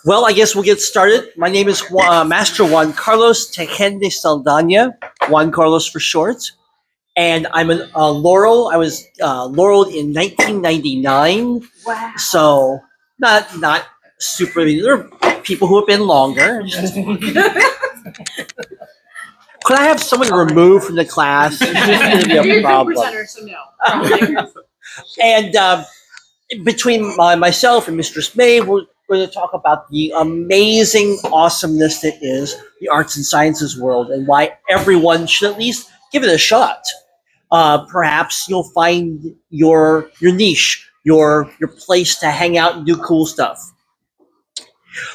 Well, I guess we'll get started. My name is Master Juan Carlos Tejende Saldana, Juan Carlos for short, and I'm a Laurel. I was laureled in 1999, Wow. so not super. There are people who have been longer. Could I have someone removed from the class? It's just going to be a You're a problem. presenter, so no. And between myself and Mistress May, we're going to talk about the amazing awesomeness that is the arts and sciences world and why everyone should at least give it a shot. Perhaps you'll find your niche, your place to hang out and do cool stuff.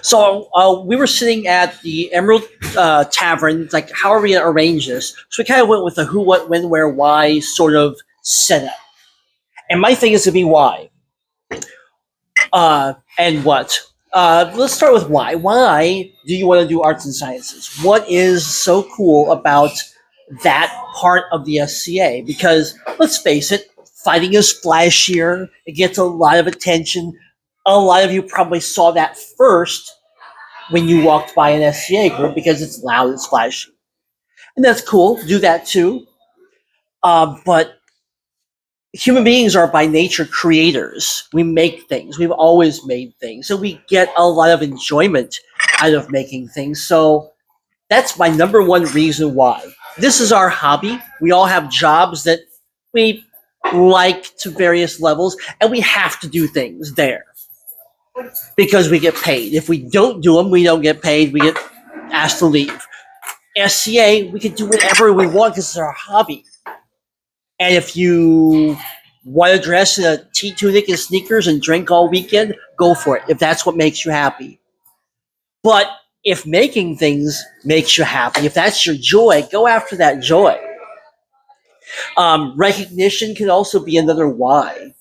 So we were sitting at the Emerald Tavern. It's like, how are we going to arrange this? So we kind of went with a who, what, when, where, why sort of setup. And my thing is to be why. And what? Let's start with why. Why do you want to do arts and sciences? What is so cool about that part of the SCA? Because let's face it, fighting is flashier. It gets a lot of attention. A lot of you probably saw that first when you walked by an SCA group because it's loud, it's flashy. And that's cool. Do that too. But human beings are by nature creators. We make things. We've always made things. So we get a lot of enjoyment out of making things. So that's my number one reason why. This is our hobby. We all have jobs that we like to various levels, and we have to do things there because we get paid. If we don't do them, we don't get paid. We get asked to leave. SCA, we can do whatever we want because it's our hobby. And if you want to dress in a tunic and sneakers and drink all weekend, go for it, if that's what makes you happy. But if making things makes you happy, if that's your joy, go after that joy. Recognition can also be another why.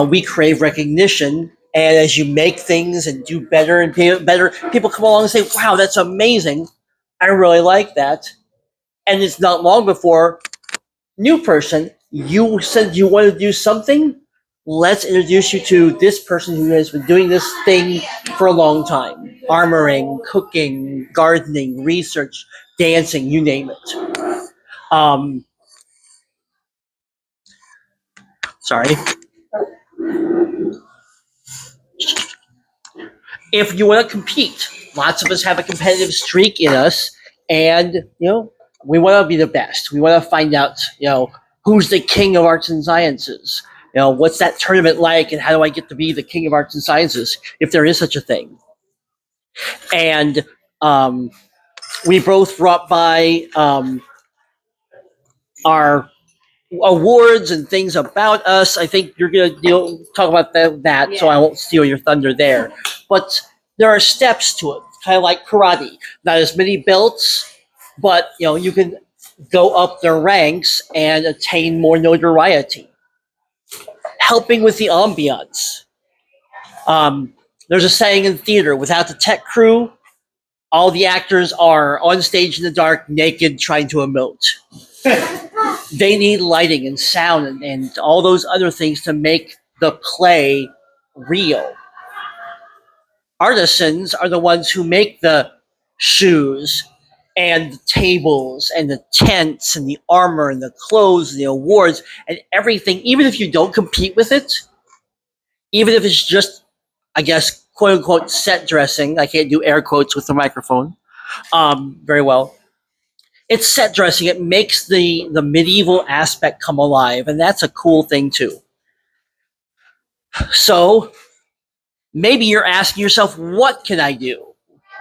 We crave recognition, and as you make things and do better and better, people come along and say, wow, that's amazing. I really like that. And it's not long before, new person, you said you want to do something. Let's introduce you to this person who has been doing this thing for a long time. Armoring, cooking, gardening, research, dancing, you name it. Sorry. If you want to compete, lots of us have a competitive streak in us, and we want to be the best. We want to find out, who's the king of arts and sciences. What's that tournament like, and how do I get to be the king of arts and sciences, if there is such a thing? And we both brought by our awards and things about us. I think you're going to talk about that, so I won't steal your thunder there. But there are steps to it, kind of like karate. Not as many belts, but you can go up the ranks and attain more notoriety. Helping with the ambiance. There's a saying in theater: without the tech crew, all the actors are on stage in the dark, naked, trying to emote. They need lighting and sound and all those other things to make the play real. Artisans are the ones who make the shoes and the tables and the tents and the armor and the clothes and the awards and everything, even if you don't compete with it, even if it's just, I guess, quote unquote, set dressing. I can't do air quotes with the microphone very well. It's set dressing. It makes the medieval aspect come alive, and that's a cool thing too. So maybe you're asking yourself, what can I do?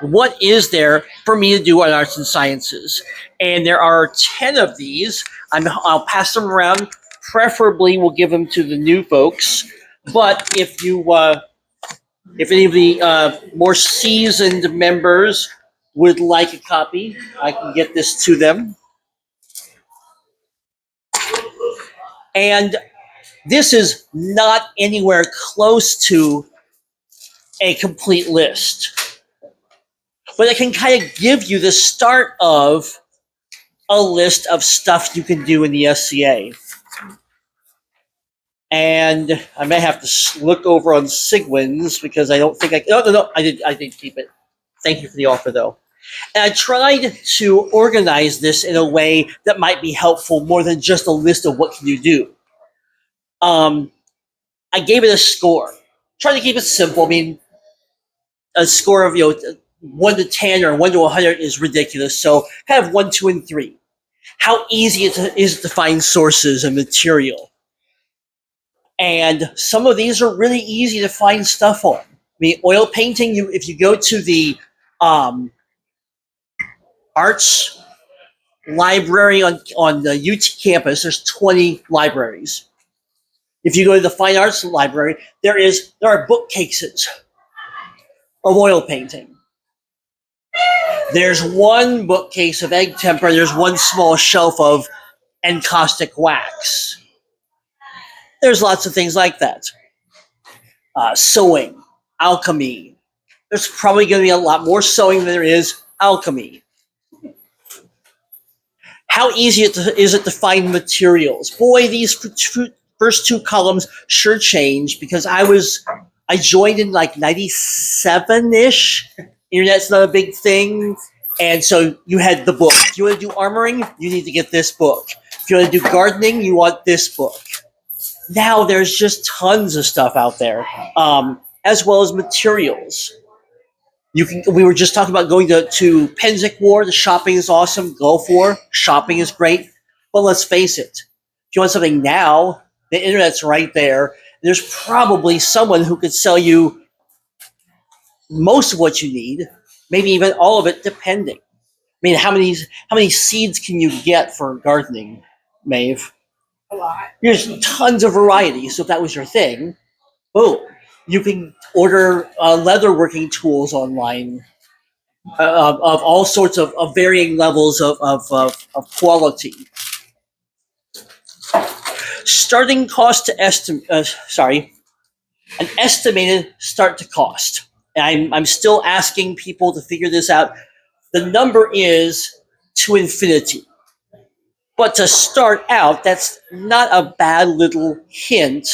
What is there for me to do on arts and sciences? And there are 10 of these. I'll pass them around. Preferably, we'll give them to the new folks. But if any of the more seasoned members would like a copy, I can get this to them. And this is not anywhere close to a complete list, but it can kind of give you the start of a list of stuff you can do in the SCA. And I may have to look over on Sigwin's because I don't think no, I did keep it. Thank you for the offer though. And I tried to organize this in a way that might be helpful more than just a list of what can you do. I gave it a score. Trying to keep it simple. I mean, a score of 1 to 10 or 1 to 100 is ridiculous. So kind of 1, 2, and 3. How easy it is to find sources and material. And some of these are really easy to find stuff on. I mean, oil painting. If you go to the arts library on the UT campus, there's 20 libraries. If you go to the fine arts library, there are bookcases of oil painting. There's one bookcase of egg temper. There's one small shelf of encaustic wax. There's lots of things like that. Sewing, alchemy. There's probably going to be a lot more sewing than there is alchemy. How easy is it to find materials? Boy, these first 2 columns sure changed because I joined in like 97-ish. Internet's not a big thing. And so you had the book. If you want to do armoring, you need to get this book. If you want to do gardening, you want this book. Now there's just tons of stuff out there, as well as materials. We were just talking about going to Penzic War. The shopping is awesome. Gulf War, shopping is great. But let's face it, if you want something now, the internet's right there. There's probably someone who could sell you most of what you need, maybe even all of it, depending. I mean, how many seeds can you get for gardening, Maeve? A lot. There's tons of variety. So if that was your thing, boom, you can order leatherworking tools online of all sorts of varying levels of quality. Starting cost to estimate. An estimated start to cost. I'm still asking people to figure this out. The number is to infinity. But to start out, that's not a bad little hint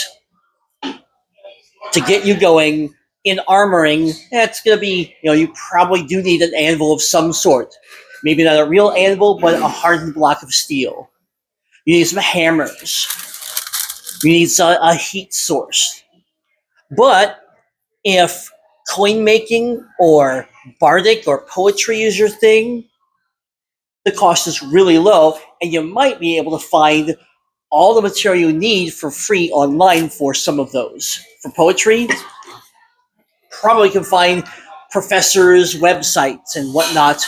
to get you going. In armoring, that's going to be, you probably do need an anvil of some sort. Maybe not a real anvil, but a hardened block of steel. You need some hammers. You need a heat source. But if coin making or bardic or poetry is your thing, the cost is really low, and you might be able to find all the material you need for free online for some of those. For poetry, probably can find professors' websites and whatnot.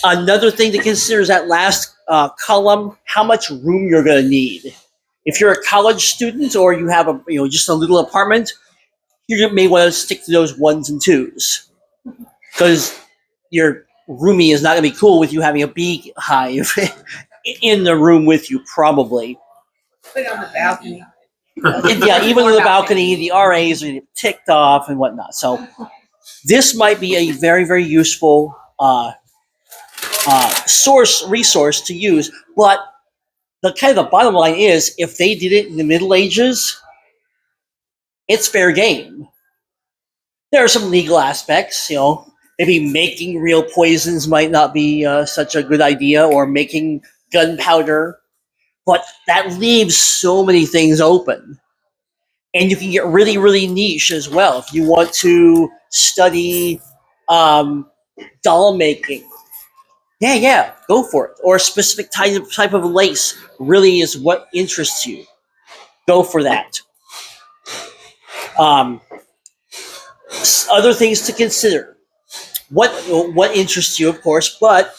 Another thing to consider is that last column, how much room you're going to need. If you're a college student or you have just a little apartment, you may want to stick to those 1s and 2s because your roomie is not going to be cool with you having a beehive in the room with you, probably. Put it on the balcony. Yeah, even on the balcony, the RAs are ticked off and whatnot. So this might be a very, very useful resource to use. But the bottom line is, if they did it in the Middle Ages, it's fair game. There are some legal aspects, maybe making real poisons might not be such a good idea, or making gunpowder, but that leaves so many things open. And you can get really, really niche as well. If you want to study doll making, yeah, go for it. Or a specific type of lace really is what interests you. Go for that. Other things to consider. What interests you, of course, but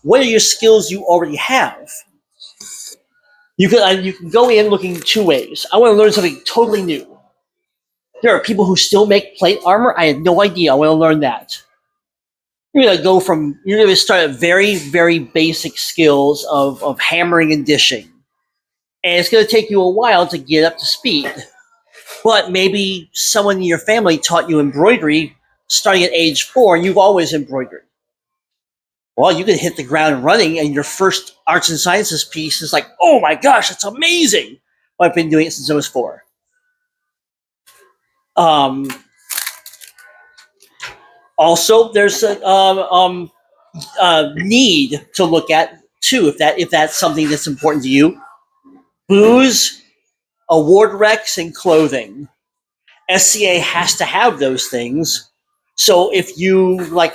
what are your skills you already have? You can go in looking 2 ways. I want to learn something totally new. There are people who still make plate armor. I had no idea. I want to learn that. You're going to start at very, very basic skills of hammering and dishing. And it's going to take you a while to get up to speed. But maybe someone in your family taught you embroidery starting at age 4, and you've always embroidered. well, you can hit the ground running, and your first arts and sciences piece is like, oh my gosh, that's amazing. Well, I've been doing it since I was 4. Also, there's a need to look at too, if that's something that's important to you. Booze, award recs, and clothing. SCA has to have those things. So if you like,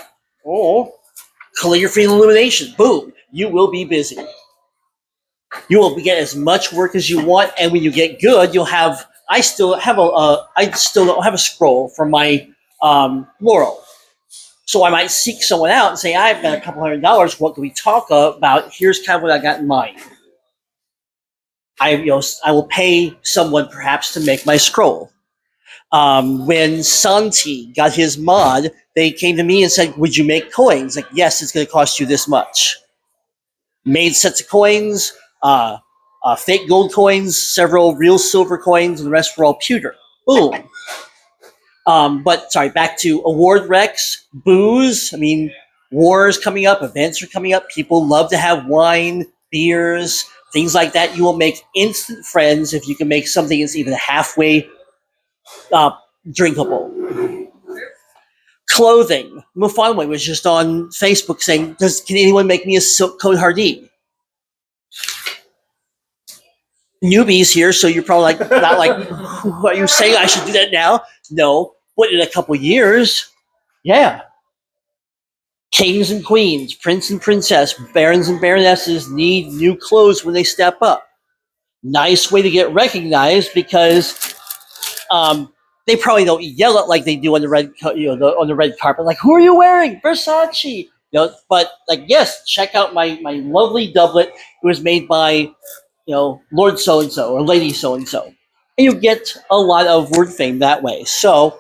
calligraphy and illumination, boom, you will be busy. You will get as much work as you want, and when you get good, you'll have. I still don't have a scroll from my Laurel. So I might seek someone out and say, I've got a couple $100. What can we talk about? Here's kind of what I got in mind. I will pay someone perhaps to make my scroll. When Santi got his mod, they came to me and said, would you make coins? Like, yes, it's going to cost you this much. Made sets of coins, fake gold coins, several real silver coins, and the rest were all pewter. Boom. Back to award recs, booze. I mean, wars coming up, events are coming up. People love to have wine, beers, things like that. You will make instant friends if you can make something that's even halfway drinkable. Clothing. Mufanwe was just on Facebook saying, can anyone make me a silk coat Hardee? Newbies here, so you're probably not like, are you saying I should do that now? No, but in a couple years, yeah. Kings and queens, prince and princess, barons and baronesses need new clothes when they step up. Nice way to get recognized because they probably don't yell it like they do on the red, on the red carpet. Like, who are you wearing? Versace. But like, yes, check out my lovely doublet. It was made by, Lord so and so or Lady so and so, and you get a lot of word fame that way. So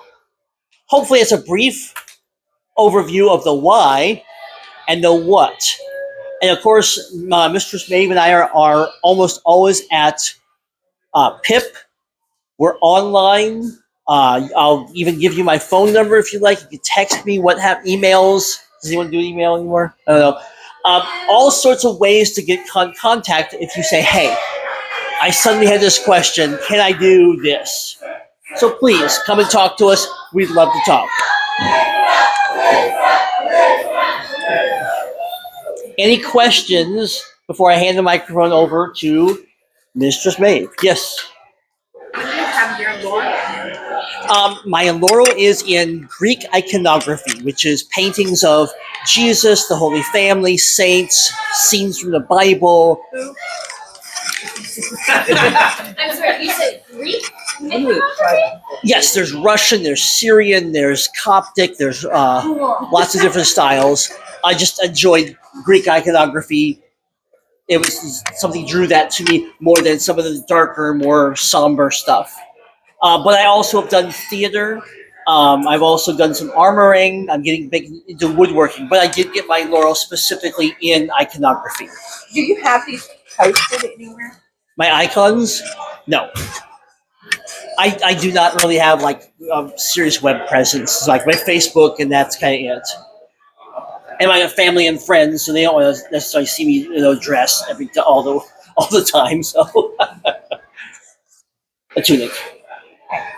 hopefully, it's a brief overview of the why and the what. And of course, Mistress Maeve and I are almost always at PIP. We're online. I'll even give you my phone number if you like. You can text me. Emails? Does anyone do email anymore? I don't know. All sorts of ways to get contact if you say, hey, I suddenly had this question. Can I do this? So please come and talk to us. We'd love to talk. Any questions before I hand the microphone over to Mistress Maeve? Yes. Do you have your laurel? My laurel is in Greek iconography, which is paintings of Jesus, the Holy Family, saints, scenes from the Bible. I'm sorry, you said Greek? Yes, there's Russian, there's Syrian, there's Coptic, there's lots of different styles. I just enjoyed Greek iconography. It was something drew that to me more than some of the darker, more somber stuff. But I also have done theater. I've also done some armoring. I'm getting big into woodworking, but I did get my laurel specifically in iconography. Do you have these posted anywhere? My icons? No. I do not really have like serious web presence. It's like my Facebook, and that's kind of it. And I have family and friends, so they don't necessarily see me, dress all the time. So a tunic.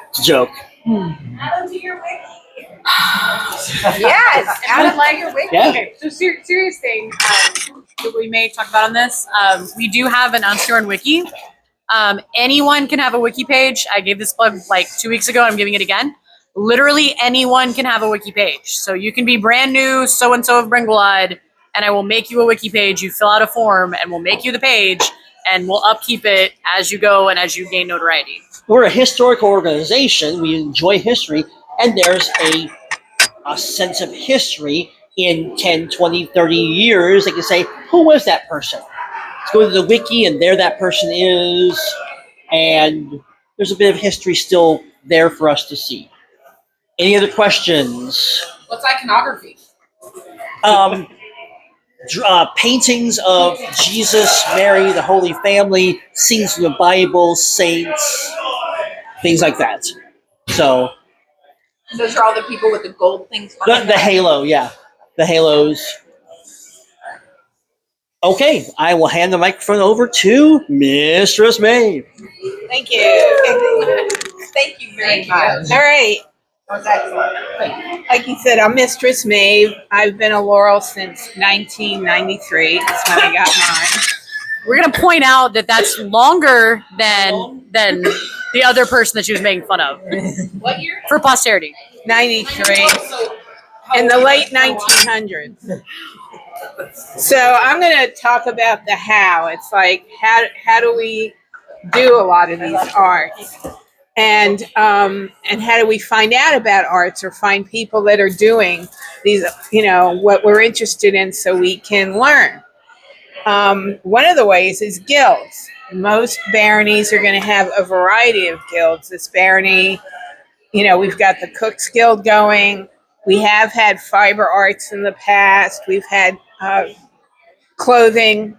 It's a joke. Add them to your wiki. Yes, out of like your wiki. Yeah. Okay, so serious thing that we may talk about on this. We do have an Unstore wiki. Anyone can have a wiki page. I gave this plug like 2 weeks ago. I'm giving it again. Literally anyone can have a wiki page. So you can be brand new, so-and-so of bgwlad, and I will make you a wiki page. You fill out a form, and we'll make you the page, and we'll upkeep it as you go and as you gain notoriety. We're a historical organization. We enjoy history, and there's a sense of history in 10, 20, 30 years. They can say, who was that person? Let's go to the wiki, and there that person is, and there's a bit of history still there for us to see. Any other questions? What's iconography? Paintings of Jesus, Mary, the Holy Family, scenes from the Bible, saints, things like that. So Those are all the people with the gold things. the halo, yeah, the halos. Okay, I will hand the microphone over to Mistress May. Thank you. Thank you very much. All right. That was excellent. Like you said, I'm Mistress Maeve. I've been a Laurel since 1993. That's when I got mine. We're gonna point out that that's longer than the other person that she was making fun of. What year? For posterity. 93. In the late 1900s. So I'm going to talk about the how. It's like how do we do a lot of these arts, and how do we find out about arts or find people that are doing these, what we're interested in, so we can learn. One of the ways is guilds. Most baronies are going to have a variety of guilds. This barony, we've got the Cooks Guild going. We have had fiber arts in the past. We've had clothing,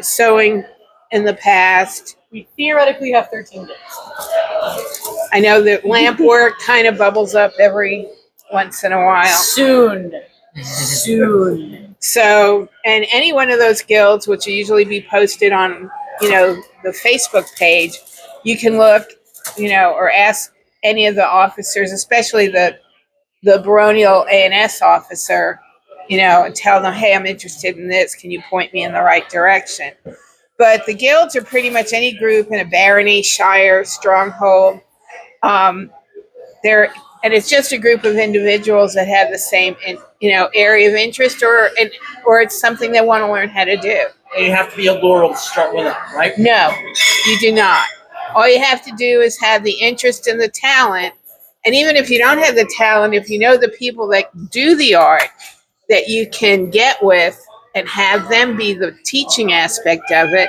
sewing in the past. We theoretically have 13 days. I know that lamp work kind of bubbles up every once in a while. Soon. So, and any one of those guilds, which will usually be posted on, the Facebook page, you can look, or ask any of the officers, especially the baronial A&S officer, and tell them, hey, I'm interested in this. Can you point me in the right direction? But the guilds are pretty much any group in a barony, shire, stronghold. And it's just a group of individuals that have the same, area of interest, or it's something they want to learn how to do. And you have to be a Laurel to start with that, right? No, you do not. All you have to do is have the interest and the talent. And even if you don't have the talent, if you know the people that do the art that you can get with and have them be the teaching aspect of it,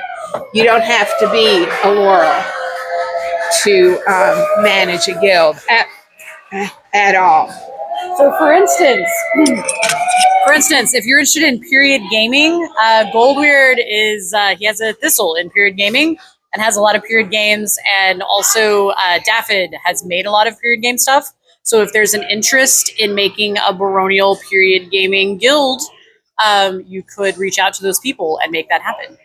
you don't have to be a Laurel to manage a guild at all. So for instance, if you're interested in period gaming, Goldweird is, he has a thistle in period gaming and has a lot of period games, and also Daffod has made a lot of period game stuff. So if there's an interest in making a baronial period gaming guild, you could reach out to those people and make that happen.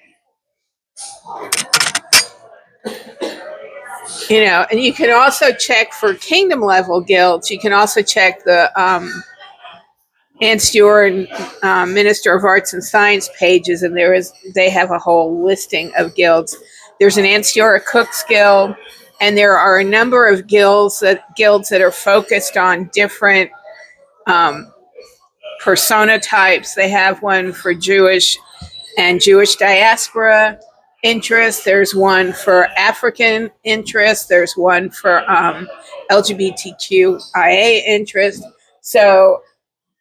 And you can also check for kingdom level guilds. You can also check the Ansteuer and Minister of Arts and Science pages, and they have a whole listing of guilds. There's an Ansteuer Cooks Guild, and there are a number of guilds that are focused on different persona types. They have one for Jewish and Jewish diaspora interest. There's one for African interest. There's one for LGBTQIA interest. So,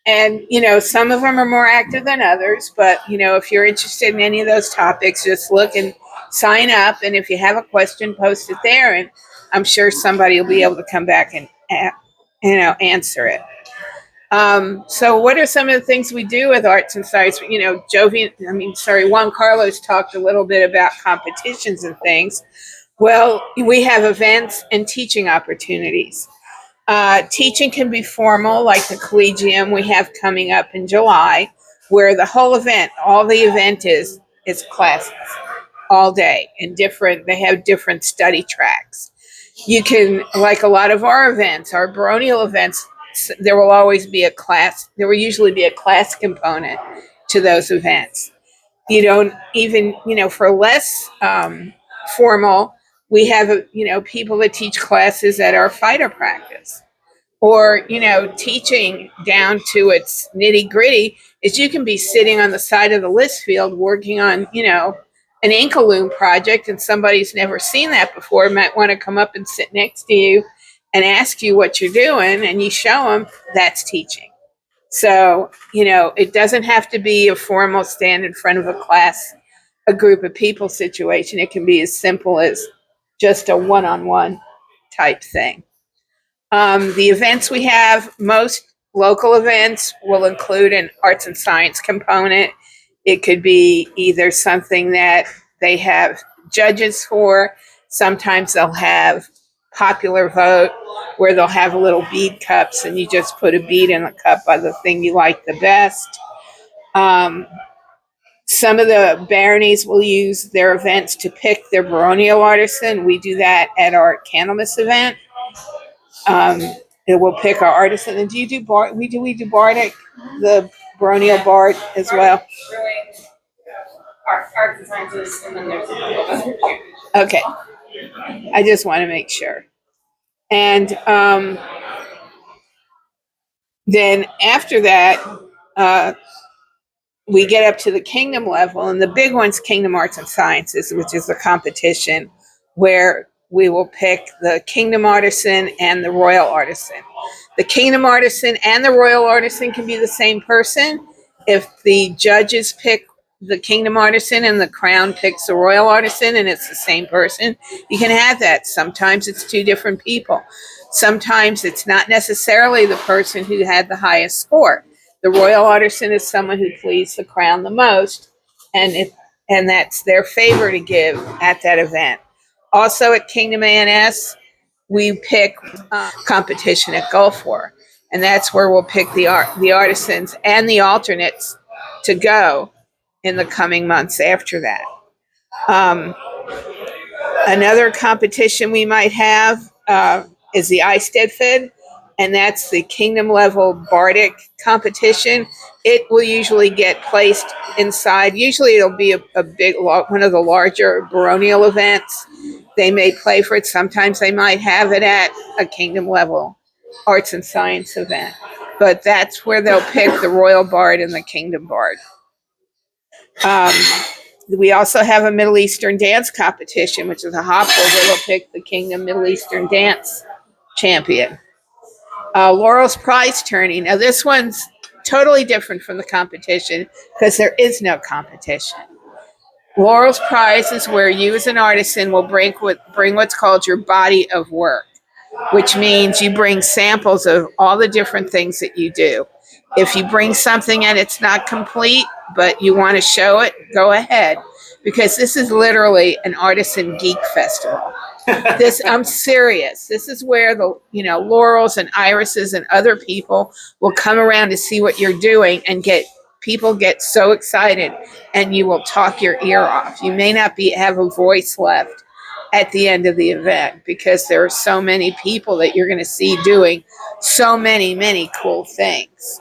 and some of them are more active than others, but if you're interested in any of those topics, just look and sign up. And if you have a question, post it there, and I'm sure somebody will be able to come back and answer it. So what are some of the things we do with arts and science? Juan Carlos talked a little bit about competitions and things. Well, we have events and teaching opportunities. Teaching can be formal, like the Collegium we have coming up in July, where the whole event, all the event is classes all day, and they have different study tracks. You can, like a lot of our events, our baronial events, there will always be a class. There will usually be a class component to those events. You don't even, for less formal, we have, people that teach classes at our fighter practice. Or, teaching down to its nitty gritty is you can be sitting on the side of the list field working on, an Inkaloom project, and somebody's never seen that before, might want to come up and sit next to you and ask you what you're doing, and you show them. That's teaching. So, it doesn't have to be a formal stand in front of a class, a group of people situation. It can be as simple as just a one-on-one type thing. The events we have, most local events will include an arts and science component. It could be either something that they have judges for. Sometimes they'll have popular vote, where they'll have little bead cups, and you just put a bead in the cup by the thing you like the best. Some of the baronies will use their events to pick their baronial artisan. We do that at our Candlemas event. It will pick our artisan. And do you do bard? We do bardic, the baronial bard as well. Arts and sciences, and then there's Okay, I just want to make sure. And then after that, we get up to the kingdom level, and the big one's Kingdom Arts and Sciences, which is the competition where we will pick the kingdom artisan and the royal artisan. The kingdom artisan and the royal artisan can be the same person. If the judges pick the kingdom artisan and the crown picks the royal artisan and it's the same person, you can have that. Sometimes it's two different people. Sometimes it's not necessarily the person who had the highest score. The royal artisan is someone who pleased the crown the most, and that's their favor to give at that event. Also at Kingdom ANS, we pick competition at Gulf War, and that's where we'll pick the artisans and the alternates to go in the coming months after that. Another competition we might have is the Eisteddfod, and that's the kingdom level bardic competition. It will usually get placed inside. Usually it'll be a big, one of the larger baronial events. They may play for it. Sometimes they might have it at a kingdom level arts and science event. But that's where they'll pick the royal bard and the kingdom bard. We also have a Middle Eastern dance competition, which is a hopper where they'll pick the Kingdom Middle Eastern dance champion. Laurel's prize tourney. Now this one's totally different from the competition because there is no competition. Laurel's prize is where you as an artisan will bring what's called your body of work, which means you bring samples of all the different things that you do. If you bring something and it's not complete, but you want to show it, go ahead, because this is literally an artisan geek festival. I'm serious. This is where the Laurels and Irises and other people will come around to see what you're doing and people get so excited, and you will talk your ear off. You may not have a voice left at the end of the event because there are so many people that you're going to see doing so many cool things.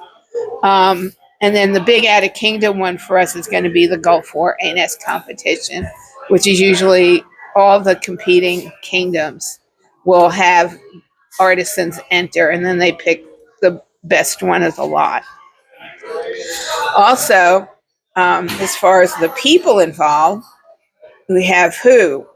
And then the big out of kingdom one for us is going to be the Gulf War ANS competition, which is usually all the competing kingdoms will have artisans enter, and then they pick the best one of the lot. Also, as far as the people involved, we have who?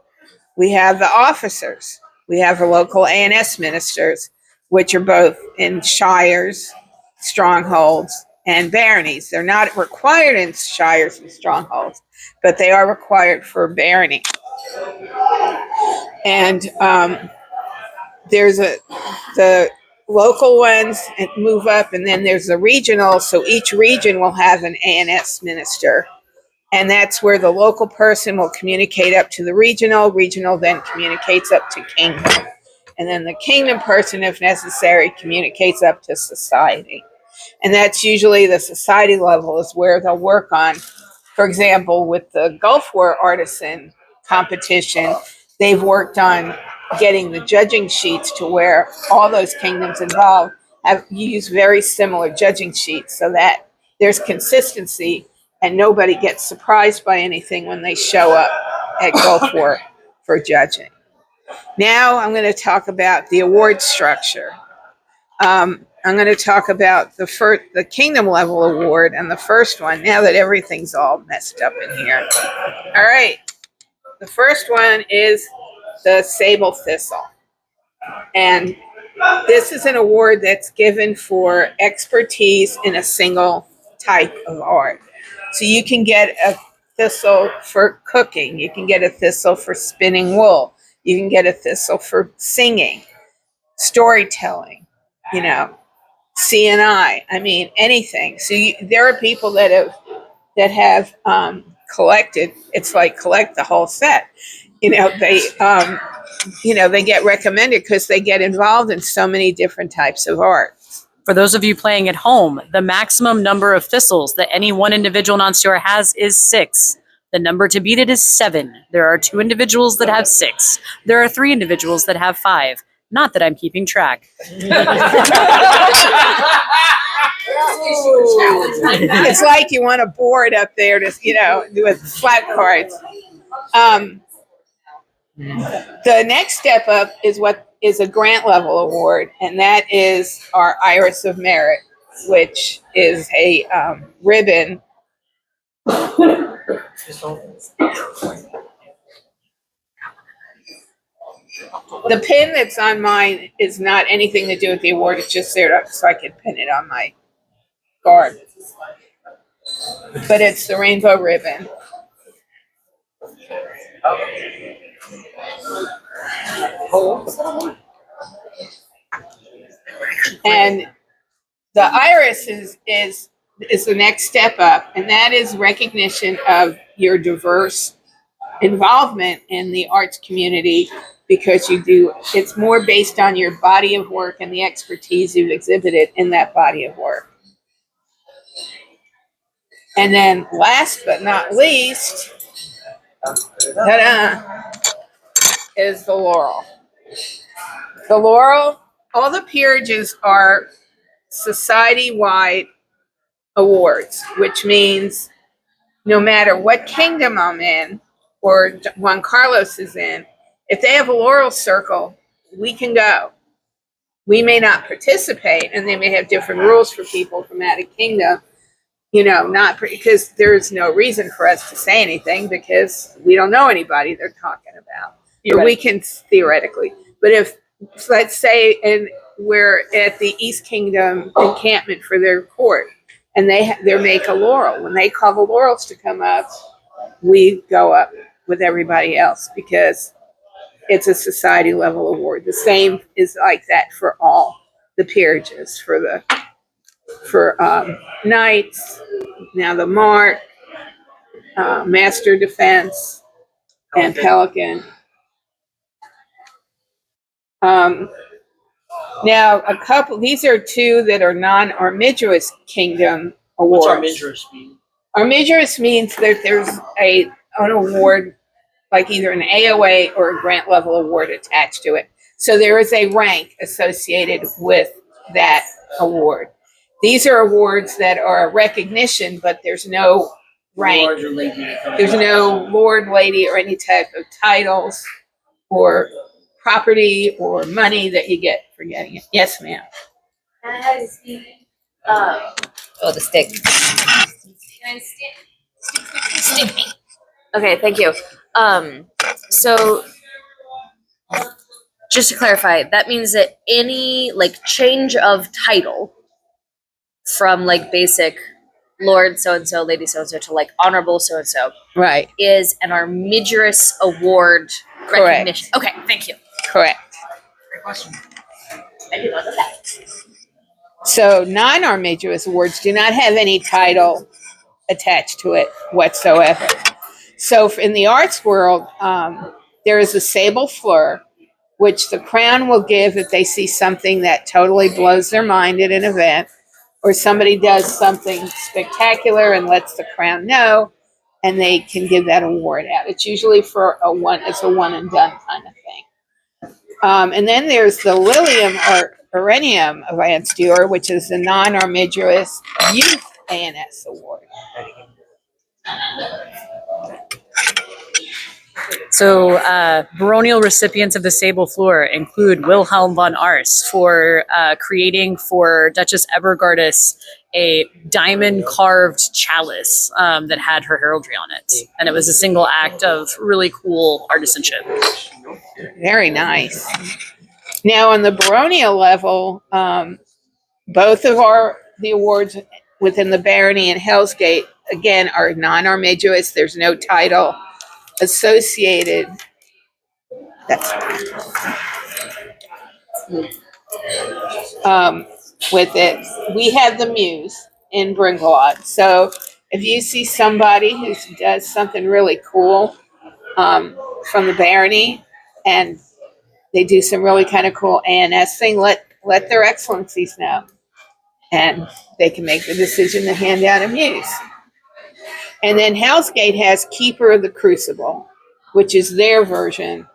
We have the officers. We have the local ANS ministers, which are both in shires, strongholds, and baronies. They're not required in shires and strongholds, but they are required for barony. And there's the local ones move up, and then there's the regional. So each region will have an ANS minister. And that's where the local person will communicate up to the regional. Regional then communicates up to kingdom. And then the kingdom person, if necessary, communicates up to society. And that's usually the society level is where they'll work on. For example, with the Gulf War artisan competition, they've worked on getting the judging sheets to where all those kingdoms involved have used very similar judging sheets so that there's consistency and nobody gets surprised by anything when they show up at Gulf War for judging. Now I'm going to talk about the award structure. I'm going to talk about the kingdom level award and the first one, now that everything's all messed up in here. All right. The first one is the Sable Thistle. And this is an award that's given for expertise in a single type of art. So you can get a thistle for cooking. You can get a thistle for spinning wool. You can get a thistle for singing, storytelling, CNI. I mean, anything. So there are people that have collected. It's like collect the whole set. They get recommended because they get involved in so many different types of art. For those of you playing at home, the maximum number of thistles that any one individual non-stewer has is 6. The number to beat it is 7. There are 2 individuals that have 6. There are 3 individuals that have 5. Not that I'm keeping track. It's like you want a board up there to, with flat cards. The next step up is what is a grant level award, and that is our Iris of Merit, which is a ribbon. The pin that's on mine is not anything to do with the award. It's just there so I can pin it on my card. But it's the rainbow ribbon. And the iris is the next step up, and that is recognition of your diverse involvement in the arts community, because it's more based on your body of work and the expertise you've exhibited in that body of work. And then last but not least, is the laurel. The laurel, all the peerages are society-wide awards, which means no matter what kingdom I'm in or Juan Carlos is in, if they have a laurel circle, we can go. We may not participate, and they may have different rules for people from out of kingdom, not because there's no reason for us to say anything because we don't know anybody they're talking about. Or we can theoretically. But if, let's say, we're at the East Kingdom encampment for their court, and they make a laurel. When they call the laurels to come up, we go up with everybody else because it's a society level award. The same is like that for all the peerages, for Knights, now the Mark, Master Defense, and Pelican. Now, these are 2 that are non-armigerous kingdom awards. What's armigerous mean? Armigerous means that there's an award, like either an AOA or a grant level award attached to it. So there is a rank associated with that award. These are awards that are a recognition, but there's no rank. Lord or lady. There's no lord, lady, or any type of titles or property or money that you get for getting it. Yes, ma'am. Oh, the stick. Stick me. Okay, thank you. So just to clarify, that means that any change of title from basic Lord so and so, Lady so and so to Honorable so and so Right. is an armigerous award recognition. Correct. Okay, thank you. Correct. Great question. I did not know that. So non-armigerous awards do not have any title attached to it whatsoever. So in the arts world, there is a sable fleur, which the crown will give if they see something that totally blows their mind at an event, or somebody does something spectacular and lets the crown know, and they can give that award out. It's usually for it's a one and done kind of thing. And then there's the Lilium or Perennium of Anstewer, which is the non-armigerous Youth ANS Award. So, baronial recipients of the Sable Fleur include Wilhelm von Ars for creating for Duchess Ebergardus a diamond-carved chalice that had her heraldry on it. And it was a single act of really cool artisanship. Very nice. Now, on the baronial level, both of the awards within the barony and Hell's Gate, again, are non-armigerous. There's no title associated. With it. We have the Muse in Bringelad. So if you see somebody who does something really cool from the barony and they do some really kind of cool ANS thing, let their excellencies know. and they can make the decision to hand out a muse. And then Hellsgate has Keeper of the Crucible, which is their version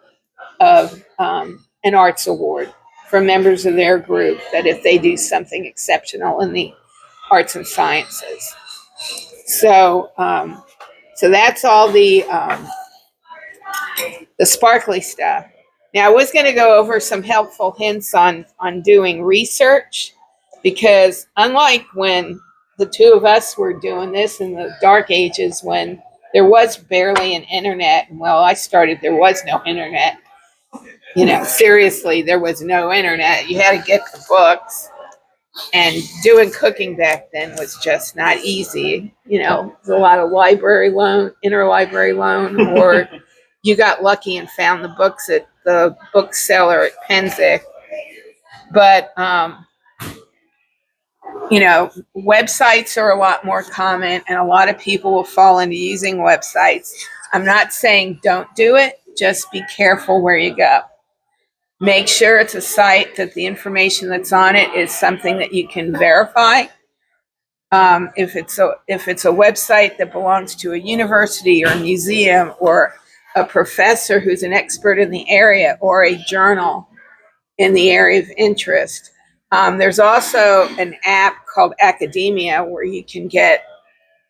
of an arts award for members of their group, that if they do something exceptional in the arts and sciences. So, so that's all the sparkly stuff. Now, I was going to go over some helpful hints on doing research, because unlike when the two of us were doing this in the dark ages, when there was barely an internet, and well, I started, there was no internet. You know, seriously, there was no internet. You had to get the books, and doing cooking back then was just not easy. You know, there's a lot of library loan, interlibrary loan, or you got lucky and found the books at the bookseller at Penzic. But, you know, websites are a lot more common, and a lot of people will fall into using websites. I'm not saying don't do it, just be careful where you go. Make sure it's a site that the information that's on it is something that you can verify. If it's a website that belongs to a university or a museum or a professor who's an expert in the area, or a journal in the area of interest. There's also an app called Academia where you can get,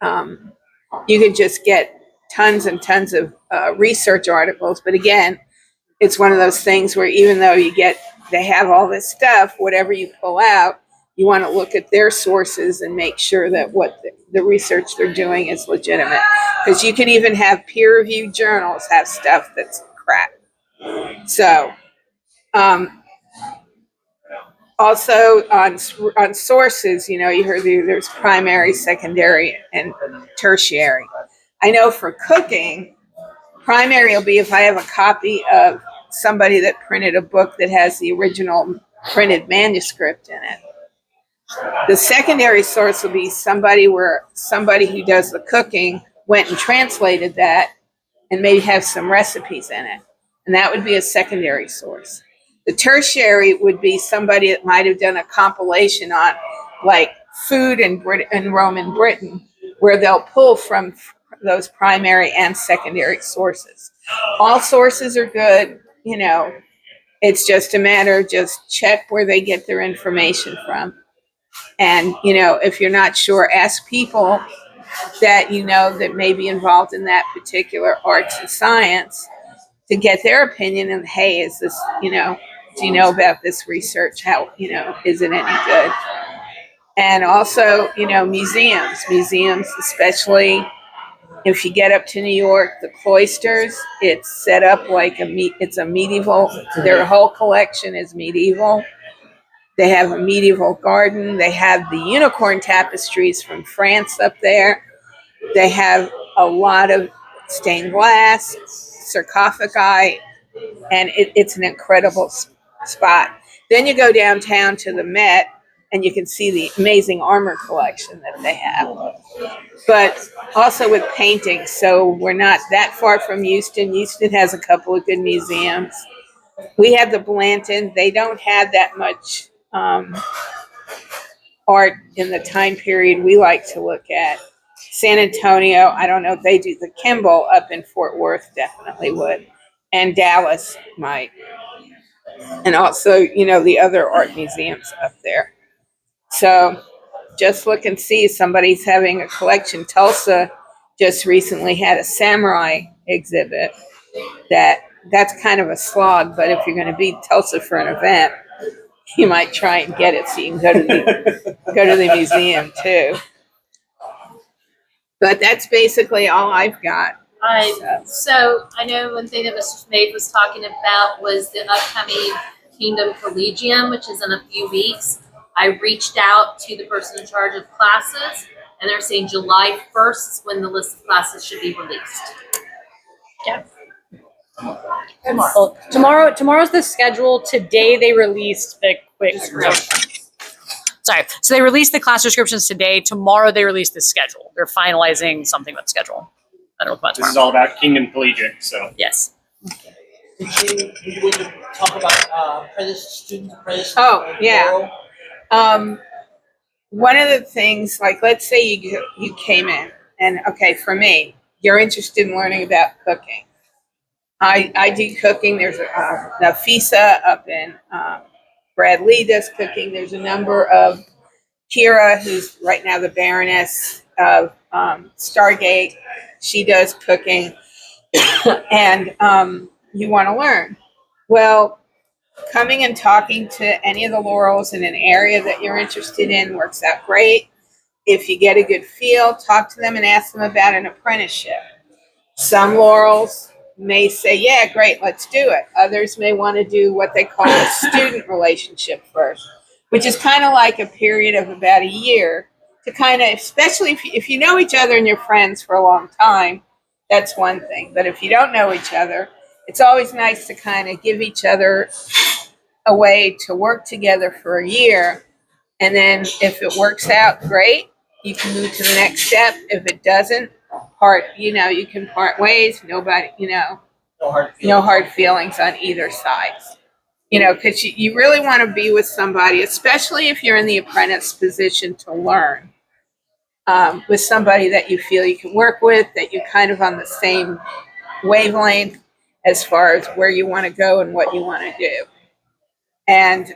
you can just get tons and tons of research articles. But again, it's one of those things where even though they have all this stuff, whatever you pull out, you want to look at their sources and make sure that what the research they're doing is legitimate. Because you can even have peer-reviewed journals have stuff that's crap. So, also on sources, you know, you heard there's primary, secondary, and tertiary. I know for cooking, primary will be if I have a copy of somebody that printed a book that has the original printed manuscript in it. The secondary source will be somebody who does the cooking went and translated that and maybe have some recipes in it. And that would be a secondary source. The tertiary would be somebody that might have done a compilation on like food in Rome and Britain, where they'll pull from those primary and secondary sources. All sources are good, you know, it's just a matter of just check where they get their information from. And, you know, if you're not sure, ask people that you know that may be involved in that particular arts and science to get their opinion. And hey, is this, you know, do you know about this research? How, you know, is it any good? And also, you know, museums, especially if you get up to New York, the cloisters, it's set up like it's a medieval, their whole collection is medieval. They have a medieval garden. They have the unicorn tapestries from France up there. They have a lot of stained glass, sarcophagi, and it's an incredible spot. Then you go downtown to the Met, and you can see the amazing armor collection that they have. But also with paintings, so we're not that far from Houston. Houston has a couple of good museums. We have the Blanton. They don't have that much art in the time period we like to look at. San Antonio, I don't know if they do. The Kimball up in Fort Worth definitely would. And Dallas might. And also, you know, the other art museums up there. So just look and see. Somebody's having a collection. Tulsa just recently had a samurai exhibit. That's kind of a slog, but if you're going to be Tulsa for an event, you might try and get it so you can go to the museum too. But that's basically all I've got. So I know one thing that Mr. Smith was talking about was the upcoming Kingdom Collegium, which is in a few weeks. I reached out to the person in charge of classes, and they're saying July 1st is when the list of classes should be released. Yeah. Tomorrow's the schedule. Today they released the quick. Sorry. So they released the class descriptions today. Tomorrow they release the schedule. They're finalizing something about the schedule. I don't know about This is tomorrow. all about Kingdom Collegiate, so. Yes. Did you talk about student apprentice? Oh, yeah. one of the things, like, let's say you came in, and okay, for me, you're interested in learning about cooking. I do cooking. There's Nafisa up in Brad Lee does cooking. There's a number of Kira, who's right now the Baroness of Stargate. She does cooking, and you want to learn. Well, coming and talking to any of the Laurels in an area that you're interested in works out great. If you get a good feel, talk to them and ask them about an apprenticeship. Some Laurels may say, yeah, great, let's do it. Others may want to do what they call a student relationship first, which is kind of like a period of about a year to kind of, especially if you know each other and you're friends for a long time, that's one thing. But if you don't know each other, it's always nice to kind of give each other a way to work together for a year. And then if it works out, great, you can move to the next step. If it doesn't, you can part ways. Nobody, no hard feelings on either side. Because you really want to be with somebody, especially if you're in the apprentice position, to learn with somebody that you feel you can work with, that you're kind of on the same wavelength as far as where you want to go and what you want to do. And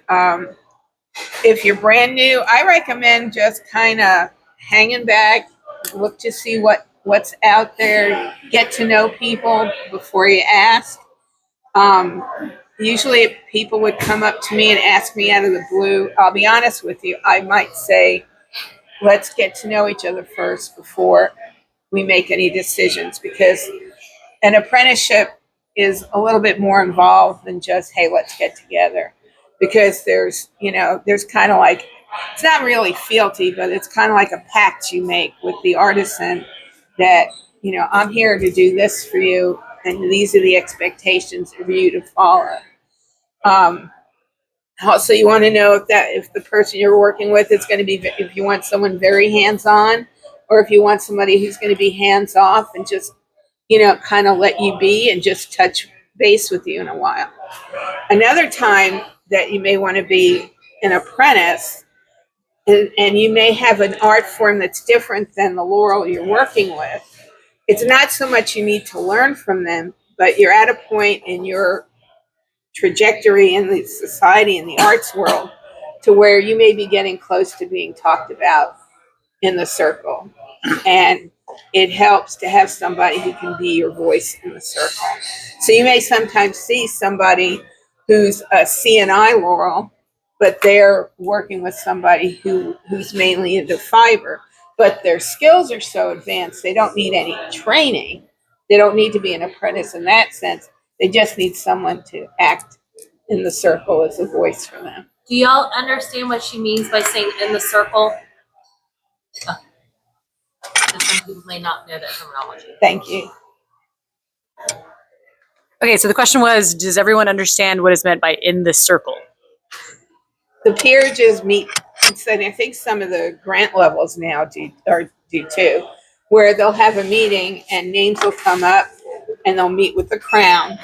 if you're brand new, I recommend just kind of hanging back, look to see what's out there, get to know people before you ask. Usually people would come up to me and ask me out of the blue. I'll be honest with you, I might say, let's get to know each other first before we make any decisions, because an apprenticeship is a little bit more involved than just, hey, let's get together. Because there's kind of like, it's not really fealty, but it's kind of like a pact you make with the artisan that, I'm here to do this for you, and these are the expectations for you to follow. Also, you want to know if the person you're working with is going to be, if you want someone very hands-on, or if you want somebody who's going to be hands-off and just, kind of let you be and just touch base with you in a while. Another time that you may want to be an apprentice, and you may have an art form that's different than the Laurel you're working with. It's not so much you need to learn from them, but you're at a point in your trajectory in the society, in the arts world, to where you may be getting close to being talked about in the circle. And it helps to have somebody who can be your voice in the circle. So you may sometimes see somebody who's a CNI Laurel, but they're working with somebody who's mainly into fiber, but their skills are so advanced, they don't need any training. They don't need to be an apprentice in that sense. They just need someone to act in the circle as a voice for them. Do y'all understand what she means by saying in the circle? Because some people may not know that terminology. Thank you. Okay, so the question was, does everyone understand what is meant by in the circle? The peerages meet, and I think some of the grant levels now do too, where they'll have a meeting and names will come up and they'll meet with the Crown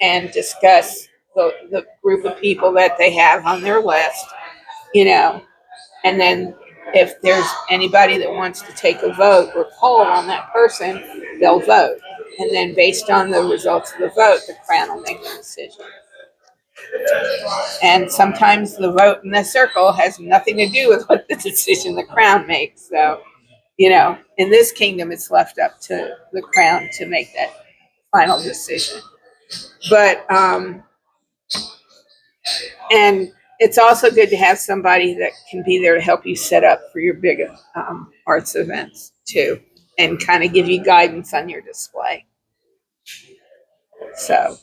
and discuss the group of people that they have on their list, and then if there's anybody that wants to take a vote or poll on that person, they'll vote. And then based on the results of the vote, the Crown will make a decision. And sometimes the vote in the circle has nothing to do with what the decision the Crown makes. So, in this kingdom, it's left up to the Crown to make that final decision. But, and it's also good to have somebody that can be there to help you set up for your big arts events too, and kind of give you guidance on your display. So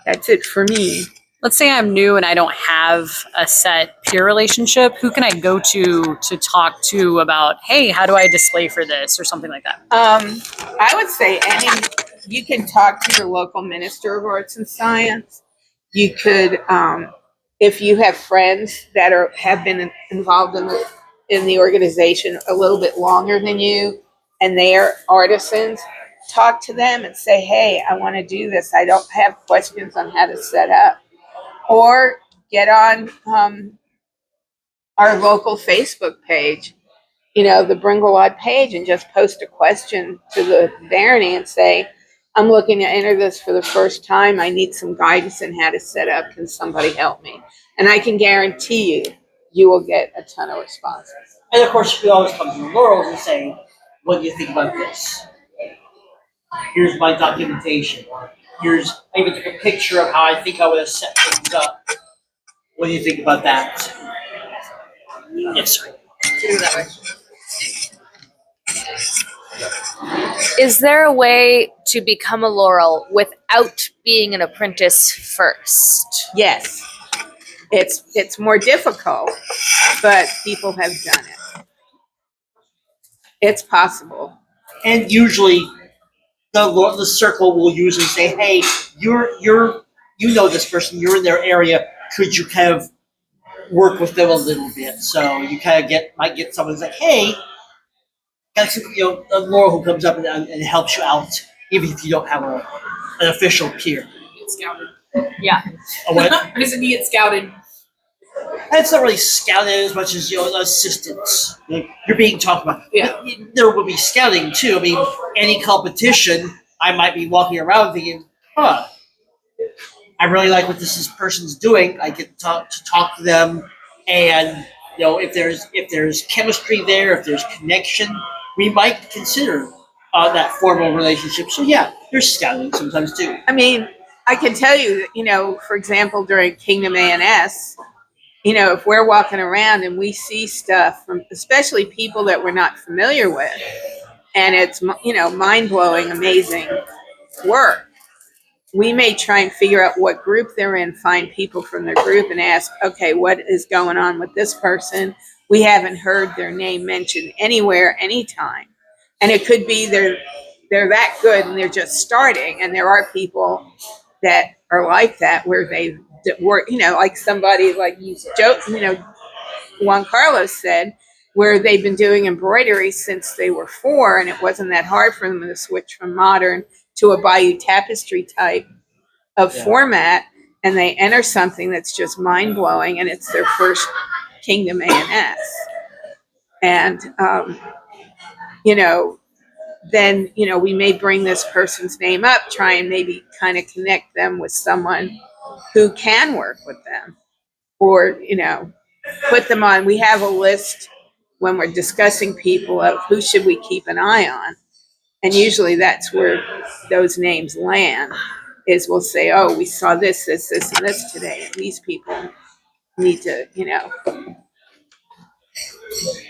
that's it for me. Let's say I'm new and I don't have a set peer relationship. Who can I go to talk to about, hey, how do I display for this or something like that? I would say you can talk to your local minister of arts and science. You could, if you have friends that have been involved in the organization a little bit longer than you, and they are artisans, talk to them and say, hey, I want to do this. I don't have questions on how to set up. Or get on our local Facebook page, the bgwlad page, and just post a question to the Barony and say, I'm looking to enter this for the first time. I need some guidance in how to set up. Can somebody help me? And I can guarantee you will get a ton of responses. And of course, you can always come to the Laurels and say, what do you think about this? Here's my documentation. Or I even took a picture of how I think I would have set things up. What do you think about that? Yes, sir. Do that way. Is there a way to become a Laurel without being an apprentice first? Yes. It's more difficult, but people have done it. It's possible. And usually, the circle will usually say, "Hey, you know this person. You're in their area. Could you kind of work with them a little bit?" So you kind of might get someone who's like, "Hey, that's a Laurel who comes up and helps you out, even if you don't have an official peer." Get scouted. Yeah. A what? I just need it scouted. And it's not really scouting as much as assistance. Like, you're being talked about. Yeah. There will be scouting too. I mean, any competition, I might be walking around thinking, "Huh, I really like what this person's doing." I get to talk to them, and if there's chemistry there, if there's connection, we might consider that formal relationship. So yeah, there's scouting sometimes too. I mean, I can tell you, for example, during Kingdom A&S, if we're walking around and we see stuff from especially people that we're not familiar with, and it's, mind-blowing, amazing work, we may try and figure out what group they're in, find people from their group and ask, okay, what is going on with this person? We haven't heard their name mentioned anywhere, anytime. And it could be they're that good and they're just starting. And there are people that are like that, where they work, like somebody like Joe, Juan Carlos said, where they've been doing embroidery since they were 4, and it wasn't that hard for them to switch from modern to a Bayou tapestry type of format, and they enter something that's just mind-blowing, and it's their first Kingdom A&S. And, then, we may bring this person's name up, try and maybe kind of connect them with someone who can work with them, or, put them on. We have a list when we're discussing people of who should we keep an eye on. And usually that's where those names land, is we'll say, oh, we saw this, and this today. And these people need to,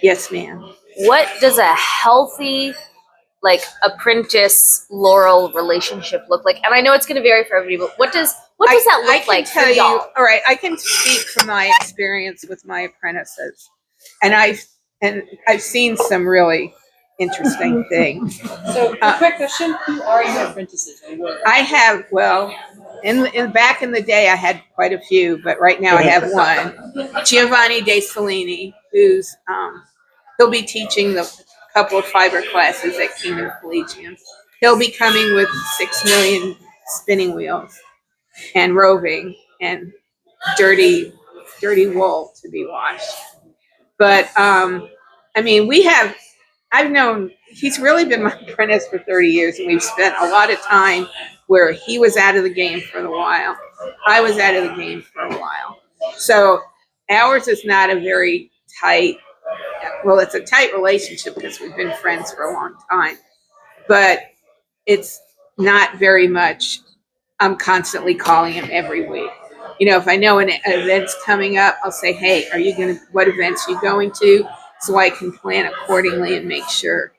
yes, ma'am. What does a healthy, apprentice Laurel relationship look like? And I know it's going to vary for everybody, but what does that look like for y'all? All right, I can speak from my experience with my apprentices, and I've seen some really interesting things. So, quick question: who are your apprentices? I have, back in the day, I had quite a few, but right now I have one, Giovanni De Cellini, who's he'll be teaching a couple of fiber classes at Kingdom Collegium. He'll be coming with 6 million spinning wheels and roving and dirty wool to be washed. But he's really been my apprentice for 30 years, and we've spent a lot of time where he was out of the game for a while. I was out of the game for a while. So ours is not a very tight, it's a tight relationship because we've been friends for a long time, but it's not very much, I'm constantly calling him every week. If I know an event's coming up, I'll say, hey, what events are you going to? So I can plan accordingly and make sure,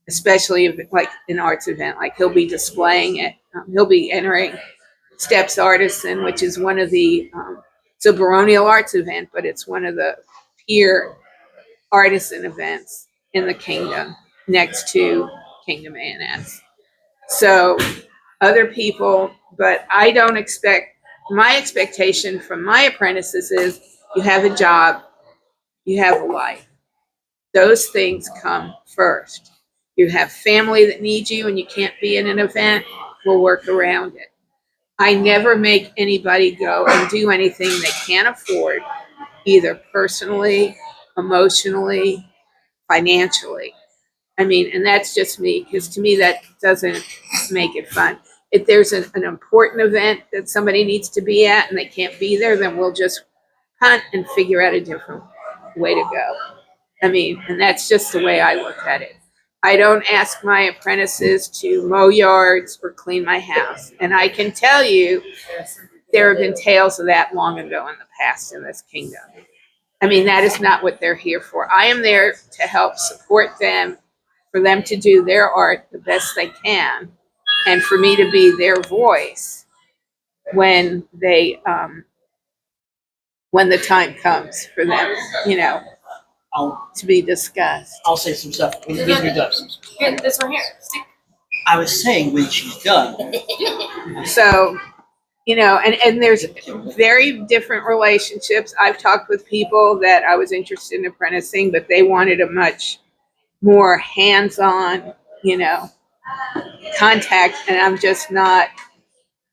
especially if like an arts event, like he'll be displaying it. He'll be entering Steps Artisan, which is one of the, it's a baronial arts event, but it's one of the peer artisan events in the kingdom next to Kingdom A&S. So other people, but I don't expect, my expectation from my apprentices is you have a job, you have a life. Those things come first. You have family that needs you and you can't be in an event, we'll work around it. I never make anybody go and do anything they can't afford, either personally emotionally, financially. I mean, and that's just me, because to me that doesn't make it fun. If there's an important event that somebody needs to be at and they can't be there, then we'll just punt and figure out a different way to go. I mean, and that's just the way I look at it. I don't ask my apprentices to mow yards or clean my house. And I can tell you, there have been tales of that long ago in the past in this kingdom. I mean, that is not what they're here for. I am there to help support them, for them to do their art the best they can, and for me to be their voice when when the time comes for them, to be discussed. I'll say some stuff when you're done. Here, this one here. Stick. I was saying when she's done. So, and there's very different relationships. I've talked with people that I was interested in apprenticing, but they wanted a much more hands-on, contact, and I'm just not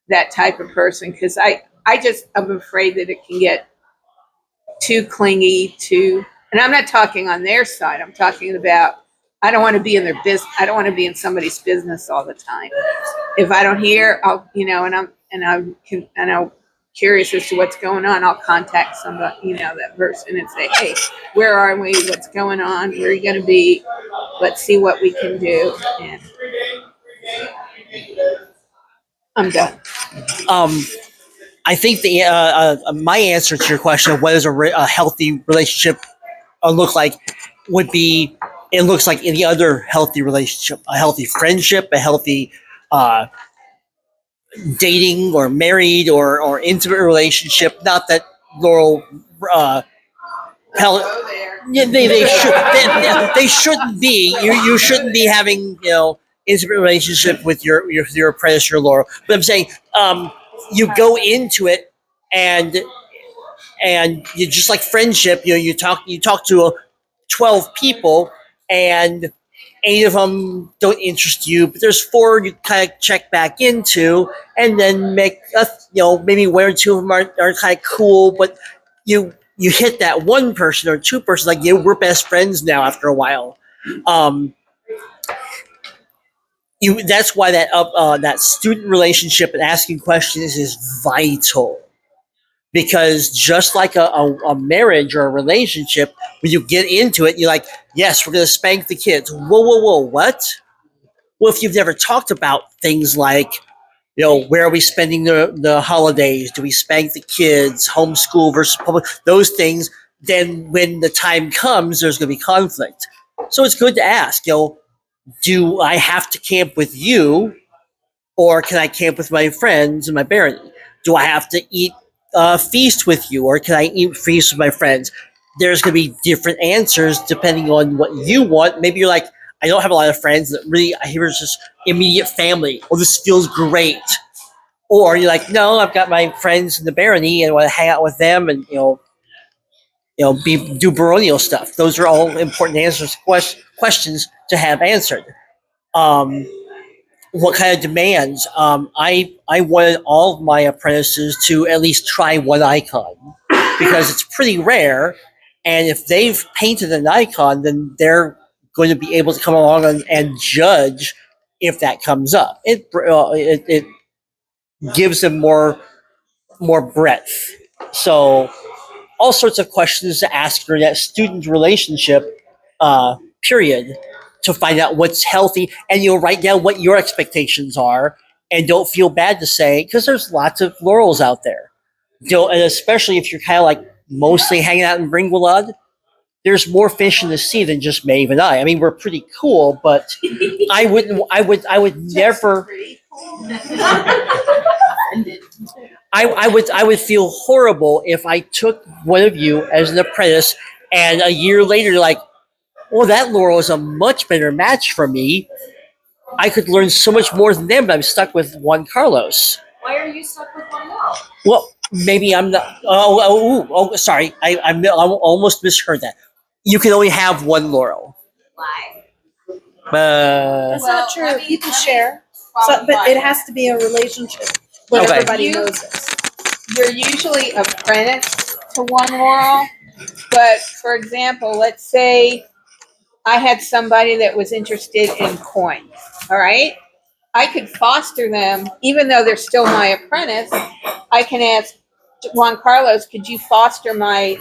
that type of person, because I'm afraid that it can get too clingy, and I'm not talking on their side. I'm talking about, I don't want to be in their business. I don't want to be in somebody's business all the time. If I don't hear, I'm curious as to what's going on, I'll contact somebody, that person, and say, hey, where are we? What's going on? Where are you going to be? Let's see what we can do. And I'm done. I think my answer to your question of what does a healthy relationship look like would be, it looks like any other healthy relationship, a healthy friendship, a healthy dating or married or intimate relationship. Not that Laurel, yeah, they shouldn't be. You shouldn't be having intimate relationship with your apprentice, your Laurel. But I'm saying you go into it and you just like friendship. You talk to 12 people and 8 of them don't interest you, but there's 4 you kind of check back into, and then make maybe 1 or 2 of them are kind of cool, but you hit that 1 person or 2 person, like we're best friends now after a while. That's why that student relationship and asking questions is vital. Because just like a marriage or a relationship, when you get into it, you're like, yes, we're going to spank the kids. Whoa, what? Well, if you've never talked about things like, where are we spending the holidays? Do we spank the kids? Homeschool versus public? Those things. Then when the time comes, there's going to be conflict. So it's good to ask, do I have to camp with you, or can I camp with my friends and my parents? Do I have to eat feast with you, or can I eat feast with my friends? There's going to be different answers depending on what you want. Maybe you're like, I don't have a lot of friends that really, here's just immediate family. Oh, this feels great. Or you're like, no, I've got my friends in the barony and I want to hang out with them and, do baronial stuff. Those are all important answers, questions to have answered. What kind of demands? I wanted all of my apprentices to at least try one icon because it's pretty rare. And if they've painted an icon, then they're going to be able to come along and judge if that comes up. It gives them more breadth. So all sorts of questions to ask during that student relationship period to find out what's healthy, and you'll write down what your expectations are, and don't feel bad to say, because there's lots of Laurels out there. And especially if you're kind of like mostly hanging out in bgwlad, there's more fish in the sea than just Maeve and I. I mean, we're pretty cool, but I would never. I would feel horrible if I took one of you as an apprentice, and a year later, you're like, well, that Laurel is a much better match for me. I could learn so much more than them, but I'm stuck with one Carlos. Why are you stuck with one now? Well, maybe I'm not. Sorry. I almost misheard that. You can only have one Laurel. Why? That's not true. You can share, but it has to be a relationship where Okay. everybody knows it. You're usually apprenticed to one Laurel, But for example, let's say I had somebody that was interested in coins, all right? I could foster them, even though they're still my apprentice. I can ask Juan Carlos, could you foster my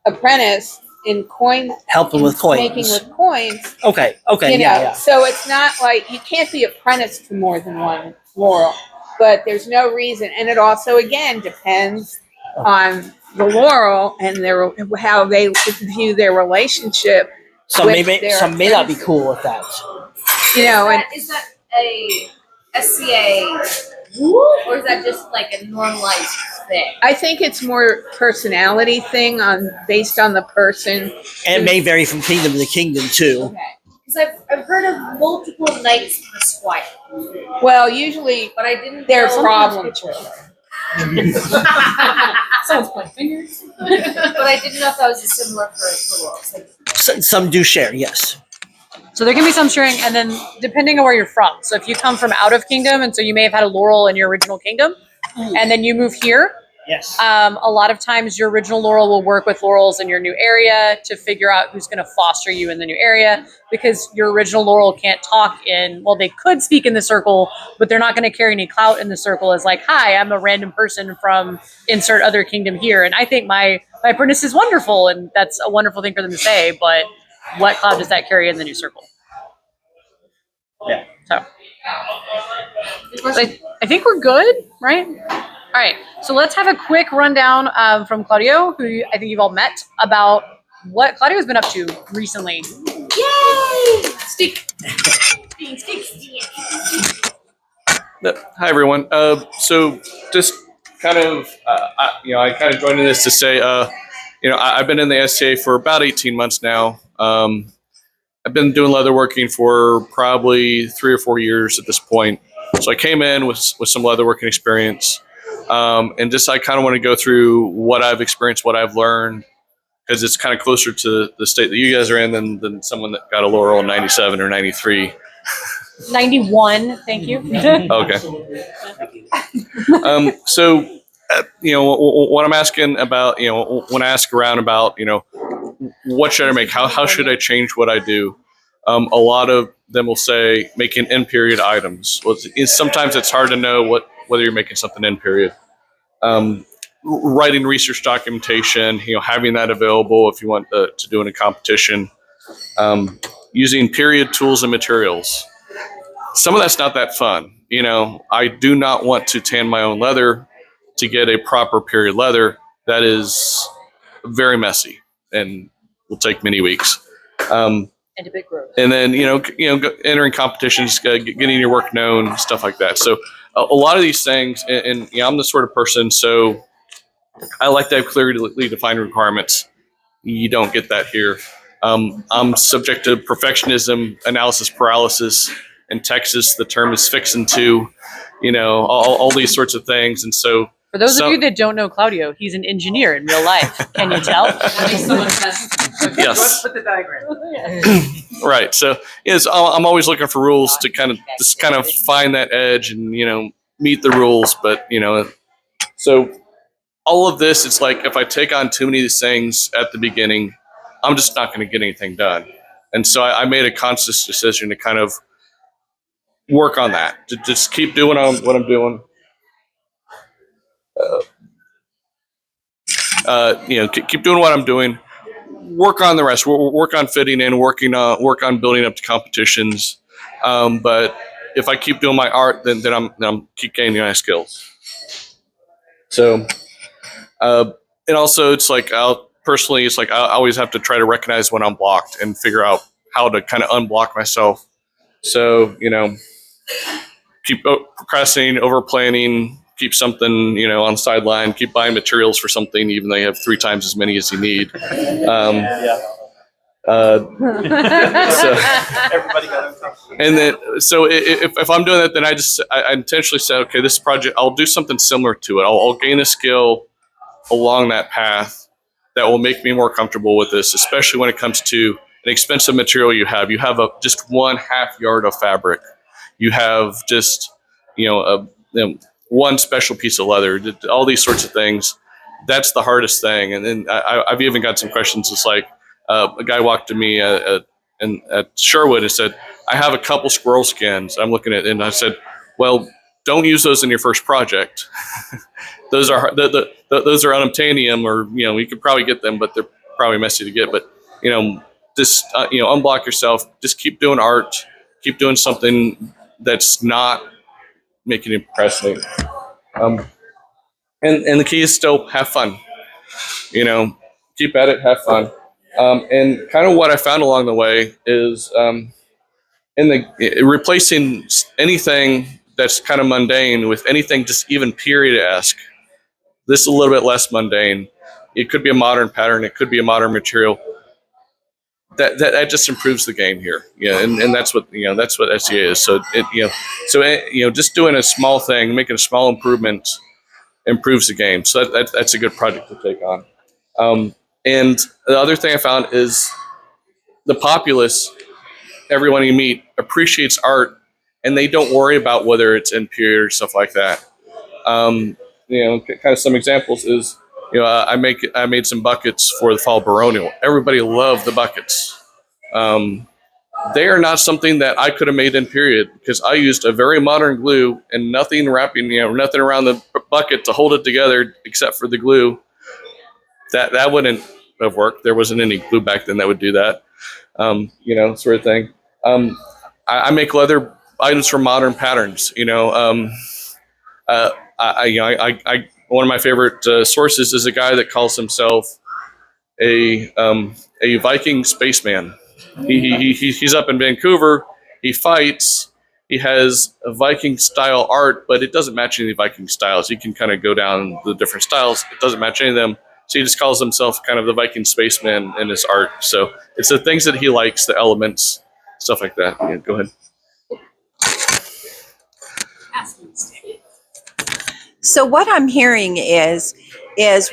apprentice in coin Helping with making coins. with coins? Okay. You know, Yeah. so it's not like you can't be apprenticed to more than one laurel, but there's no reason. And it also, again, depends on the laurel and how they view their relationship. Some with may their some may not be apprentice. cool with that. You know, and Is that a SCA or is that just like a normalized thing? I think it's more personality thing based on the person. And it may vary from kingdom to kingdom too. Okay. Because I've heard of multiple knights in the squire, Well, usually but I didn't they're know. problem children. Someone's playing fingers. But I didn't know if that was similar for laurels. Like, Some do share, yes. So there can be some sharing, and then depending on where you're from. So if you come from out of kingdom, and so you may have had a laurel in your original kingdom, and then you move here, Yes. a lot of times your original laurel will work with laurels in your new area to figure out who's going to foster you in the new area, because your original laurel can't talk well, they could speak in the circle, but they're not going to carry any clout in the circle as like, hi, I'm a random person from insert other kingdom here, and I think my apprentice is wonderful, and that's a wonderful thing for them to say, but what clout does that carry in the new circle? Yeah. So I think we're good, right? All right. So let's have a quick rundown from Claudio, who I think you've all met, about what Claudio's been up to recently. yay! Stick. Hi everyone. So just kind of, I kind of joined in this to say, I've been in the SCA for about 18 months now. I've been doing leatherworking for probably 3 or 4 years at this point. So I came in with some leatherworking experience, and just I kind of want to go through what I've experienced, what I've learned, because it's kind of closer to the state that you guys are in than someone that got a laurel in 97 or 93. 91, thank you. Okay. So, what I'm asking about, when I ask around about, what should I make? How should I change what I do? A lot of them will say making end period items. Well, sometimes it's hard to know whether you're making something end period. Writing research documentation, having that available if you want to do in a competition. Using period tools and materials. Some of that's not that fun. I do not want to tan my own leather to get a proper period leather. That is very messy and will take many weeks. And a bit gross. And then, entering competitions, getting your work known, stuff like that. So a lot of these things, and I'm the sort of person, so I like to have clearly defined requirements. You don't get that here. I'm subject to perfectionism, analysis paralysis. In Texas, the term is fixin' to, all these sorts of things. And so For those of you that don't know Claudio, he's an engineer in real life. Can you tell? That makes so much sense. Yes. Put the diagram. Right. So yes, I'm always looking for rules to kind of find that edge and meet the rules. But so all of this, it's like if I take on too many of these things at the beginning, I'm just not going to get anything done. And so I made a conscious decision to kind of work on that, to just keep doing what I'm doing. Keep doing what I'm doing. Work on the rest. Work on fitting in. Work on building up to competitions. But if I keep doing my art, then I'm keep gaining my skills. So, and also it's like I always have to try to recognize when I'm blocked and figure out how to kind of unblock myself. So keep procrastinating, over planning. Keep something, on the sideline. Keep buying materials for something, even though you have 3 times as many as you need. So, Everybody got uncomfortable. and then, so if I'm doing that, then I intentionally said, okay, this project, I'll do something similar to it. I'll gain a skill along that path that will make me more comfortable with this, especially when it comes to an expensive material you have. You have just 1/2 yard of fabric. You have just, one special piece of leather, all these sorts of things. that's the hardest thing. And then I've even got some questions. It's like a guy walked to me at Sherwood and said, I have a couple squirrel skins. I'm looking at it, and I said, well, don't use those in your first project. Those are those are unobtainium, or you could probably get them, but they're probably messy to get. But just unblock yourself. Just keep doing art. Keep doing something that's not making it depressing. And the key is still have fun. Keep at it, have fun. And kind of what I found along the way is replacing anything that's kind of mundane with anything just even period-esque. This is a little bit less mundane. It could be a modern pattern. It could be a modern material. That just improves the game here. Yeah, and that's what SCA is. So just doing a small thing, making a small improvement, improves the game. So that's a good project to take on. And the other thing I found is the populace, everyone you meet, appreciates art, and they don't worry about whether it's in period or stuff like that. Kind of some examples is, I made some buckets for the fall baronial. Everybody loved the buckets. They are not something that I could have made in period because I used a very modern glue and nothing wrapping, nothing around the bucket to hold it together except for the glue. That wouldn't have worked. There wasn't any glue back then that would do that. Sort of thing. I make leather items from modern patterns. One of my favorite sources is a guy that calls himself a Viking spaceman. He's up in Vancouver. He fights. He has a Viking style art, but it doesn't match any Viking styles. He can kind of go down the different styles. It doesn't match any of them. So he just calls himself kind of the Viking spaceman in his art. So it's the things that he likes, the elements, stuff like that. Yeah, go ahead. So what I'm hearing is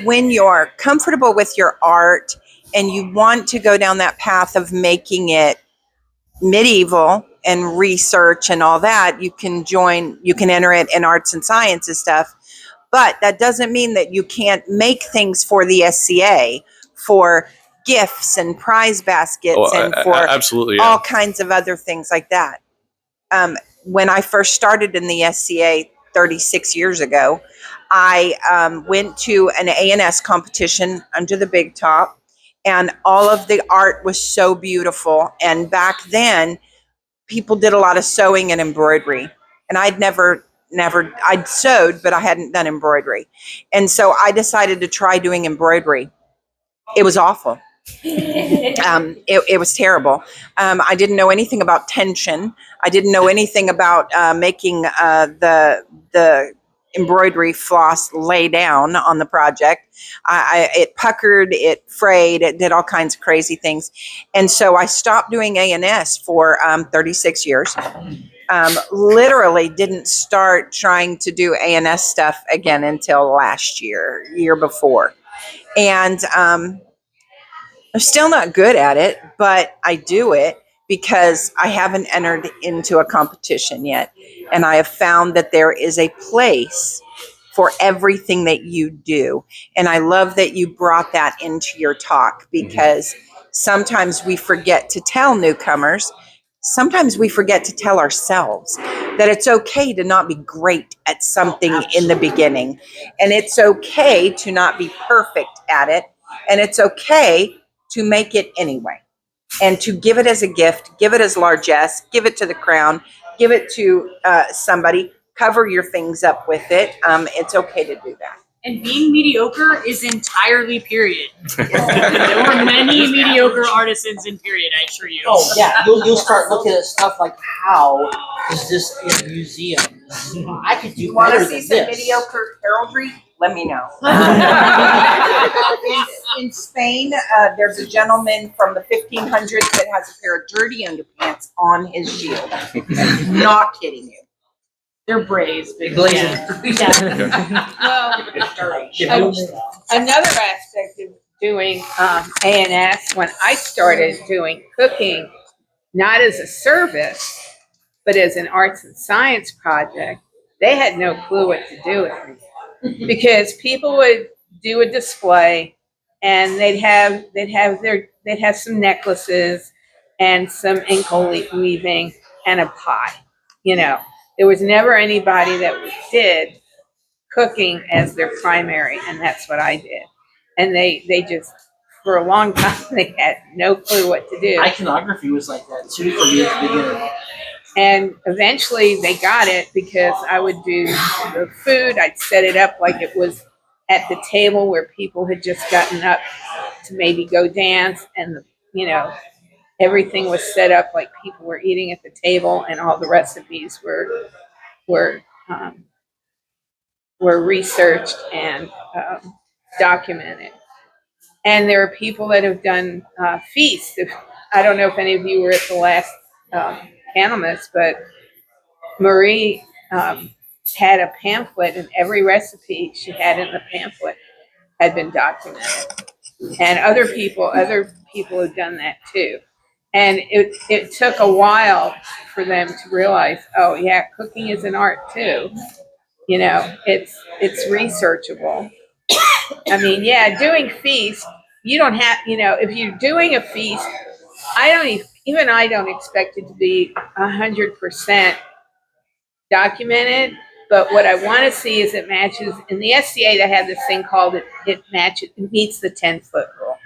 when you're comfortable with your art and you want to go down that path of making it medieval and research and all that, you can enter it in arts and sciences stuff. But that doesn't mean that you can't make things for the SCA, for gifts and prize baskets for absolutely, yeah. all kinds of other things like that. When I first started in the SCA 36 years ago, I went to an A&S competition under the big top, and all of the art was so beautiful. And back then, people did a lot of sewing and embroidery, and I'd sewed, but I hadn't done embroidery. And so I decided to try doing embroidery. It was awful. It was terrible. I didn't know anything about tension. I didn't know anything about making the embroidery floss lay down on the project. It puckered, it frayed, it did all kinds of crazy things. And so I stopped doing A&S for 36 years. Literally didn't start trying to do A&S stuff again until last year before. And I'm still not good at it, but I do it because I haven't entered into a competition yet. And I have found that there is a place for everything that you do. And I love that you brought that into your talk, because sometimes we forget to tell newcomers, sometimes we forget to tell ourselves that it's okay to not be great at something in the beginning. And it's okay to not be perfect at it. And it's okay to make it anyway. And to give it as a gift, give it as largesse, give it to the crown, give it to somebody, cover your things up with it. It's okay to do that. And being mediocre is entirely period. There were many mediocre artisans in period, I assure you. Oh yeah, you'll start looking at stuff like, how is this in a museum? I could do Want better to see than some this. mediocre heraldry? Let me know. In Spain, there's a gentleman from the 1500s that has a pair of dirty underpants on his shield. Not kidding you. They're braids, but Blazing. Well, another aspect of doing A&S, when I started doing cooking, not as a service, but as an arts and science project, they had no clue what to do with me. Because people would do a display, and they'd have some necklaces and some ankle weaving and a pie. You know, there was never anybody that did cooking as their primary, and that's what I did. And they just, for a long time, they had no clue what to do. Iconography was like that too for me at the beginning. And eventually they got it because I would do the food. I'd set it up like it was at the table where people had just gotten up to maybe go dance, and everything was set up like people were eating at the table, and all the recipes were researched and documented. And there are people that have done feasts. I don't know if any of you were at the last Candlemas, but Marie had a pamphlet, and every recipe she had in the pamphlet had been documented. And other people have done that too. And it took a while for them to realize, oh yeah, cooking is an art too. It's researchable. I mean, yeah, doing feast, you don't have, if you're doing a feast, I don't expect it to be 100% documented. But what I want to see is it matches. In the SCA, they have this thing called it meets the 10-foot rule.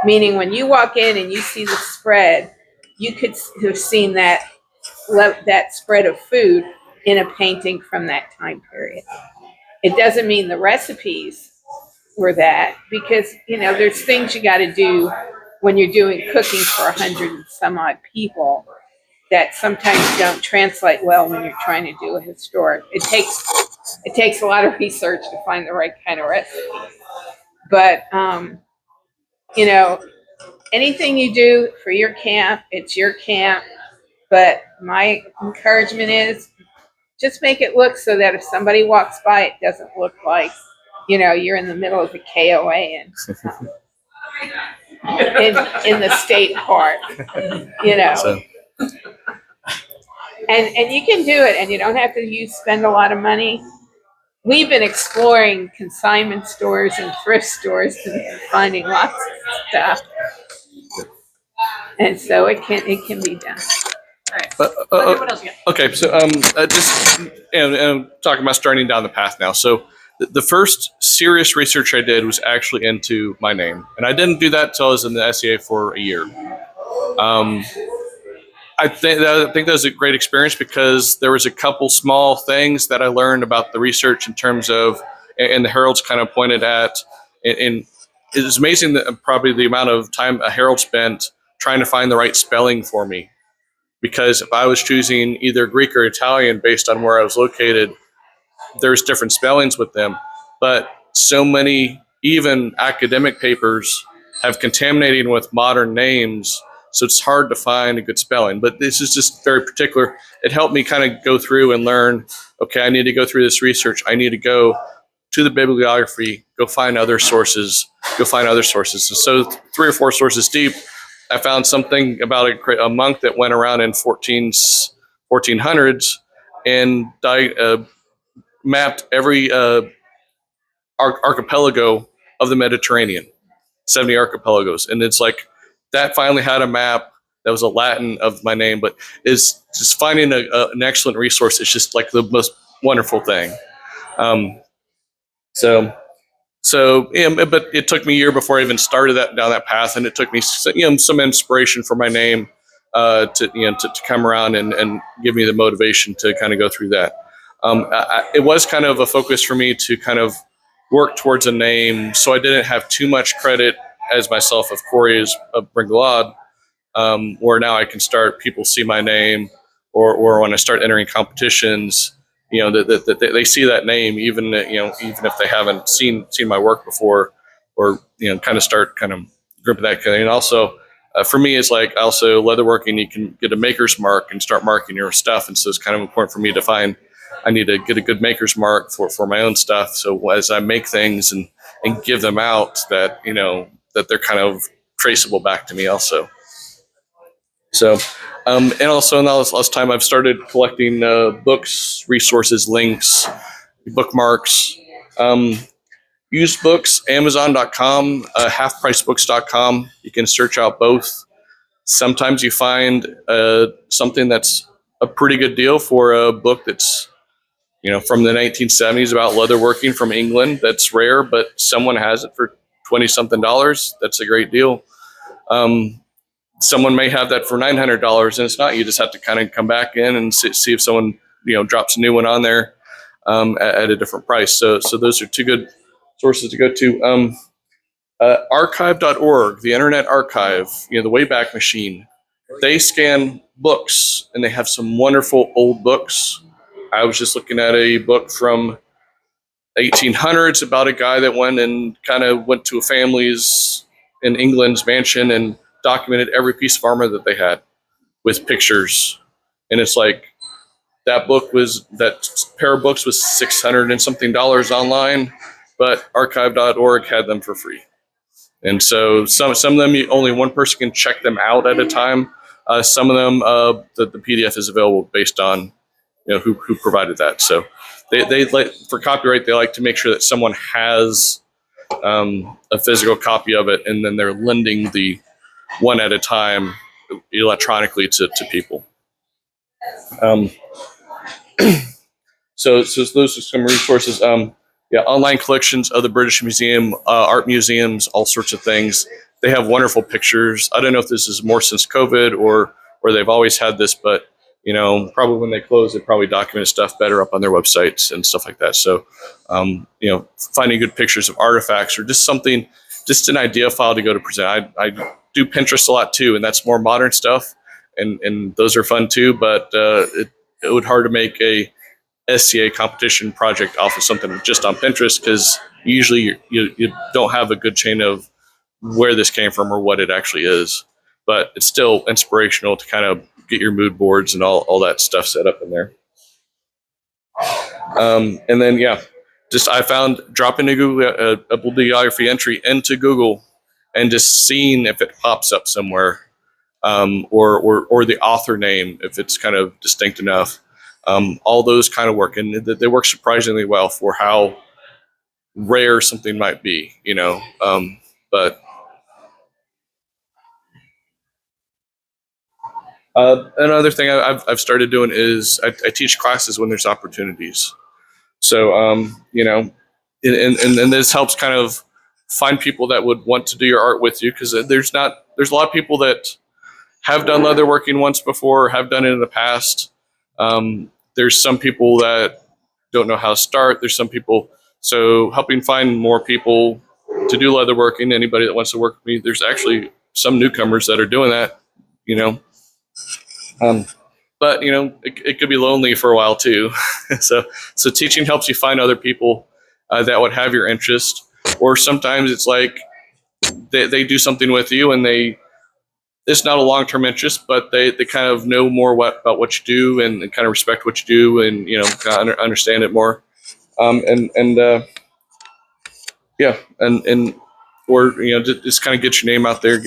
Meaning when you walk in and you see the spread, you could have seen that spread of food in a painting from that time period. It doesn't mean the recipes were that, because there's things you got to do when you're doing cooking for 100 and some odd people that sometimes don't translate well when you're trying to do a historic. It takes a lot of research to find the right kind of recipe. But anything you do for your camp, it's your camp. But my encouragement is just make it look so that if somebody walks by, it doesn't look like you're in the middle of the KOA and in the state park. So, And you can do it, and you don't have to spend a lot of money. We've been exploring consignment stores and thrift stores and finding lots of stuff, and so it can be done. All right. What else you got? okay, so just talking about starting down the path now. So the first serious research I did was actually into my name, and I didn't do that until I was in the SCA for a year. I think that was a great experience because there was a couple small things that I learned about the research in terms of, and the Herald's kind of pointed at, and it was amazing that probably the amount of time a Herald spent trying to find the right spelling for me. Because if I was choosing either Greek or Italian based on where I was located, there's different spellings with them. But so many, even academic papers, have contaminated with modern names, so it's hard to find a good spelling. But this is just very particular. It helped me kind of go through and learn, okay, I need to go through this research. I need to go to the bibliography, go find other sources. And so 3 or 4 sources deep, I found something about a monk that went around in 1400s and mapped every archipelago of the Mediterranean, 70 archipelagos. And it's like, that finally had a map that was a Latin of my name, but is just finding an excellent resource. It's just like the most wonderful thing. So yeah, but it took me a year before I even started down that path, and it took me some inspiration for my name to come around and give me the motivation to kind of go through that. It was kind of a focus for me to kind of work towards a name, so I didn't have too much credit as myself of Corey as bgwlad, where now I can start, people see my name, or when I start entering competitions, that they see that name, even if they haven't seen my work before, or kind of start kind of gripping that. And also, for me, it's like also leatherworking. You can get a maker's mark and start marking your stuff, and so it's kind of important for me to find. I need to get a good maker's mark for my own stuff. So as I make things and give them out, that that they're kind of traceable back to me also. So, and also now this last time I've started collecting books, resources, links, bookmarks. used books, Amazon.com, halfpricebooks.com. You can search out both. Sometimes you find something that's a pretty good deal for a book that's, from the 1970s about leatherworking from England. That's rare, but someone has it for 20 something dollars. That's a great deal. Someone may have that for $900, and it's not. You just have to kind of come back in and see if someone drops a new one on there at a different price. So those are two good sources to go to. Archive.org, the Internet Archive, the Wayback Machine. They scan books, and they have some wonderful old books. I was just looking at a book from 1800s about a guy that went to a family's in England's mansion and documented every piece of armor that they had with pictures. And it's like that pair of books was $600 and something online, but archive.org had them for free. And so some of them, only one person can check them out at a time. Some of them, the PDF is available based on who provided that. So they like, for copyright, they like to make sure that someone has a physical copy of it, and then they're lending the one at a time electronically to people. So those are some resources. Online collections of the British Museum, art museums, all sorts of things. They have wonderful pictures. I don't know if this is more since COVID or they've always had this, but probably when they close, they probably documented stuff better up on their websites and stuff like that. So, finding good pictures of artifacts or just an idea file to go to present. I do Pinterest a lot too, and that's more modern stuff, and those are fun too. But it would hard to make a SCA competition project off of something just on Pinterest, because usually you don't have a good chain of where this came from or what it actually is. But it's still inspirational to kind of get your mood boards and all that stuff set up in there. And then, I found dropping a Google, a bibliography entry into Google and just seeing if it pops up somewhere, or the author name, if it's kind of distinct enough. All those kind of work, and they work surprisingly well for how rare something might be, but another thing I've started doing is I teach classes when there's opportunities. So, and this helps kind of find people that would want to do your art with you, because there's a lot of people that have done leatherworking once before, or have done it in the past. There's some people that don't know how to start. There's some people, so helping find more people to do leatherworking, anybody that wants to work with me. There's actually some newcomers that are doing that, but it could be lonely for a while too. so teaching helps you find other people that would have your interest, or sometimes it's like they do something with you and it's not a long-term interest, but they kind of know more about what you do and kind of respect what you do, and kind of understand it more, or just kind of get your name out there,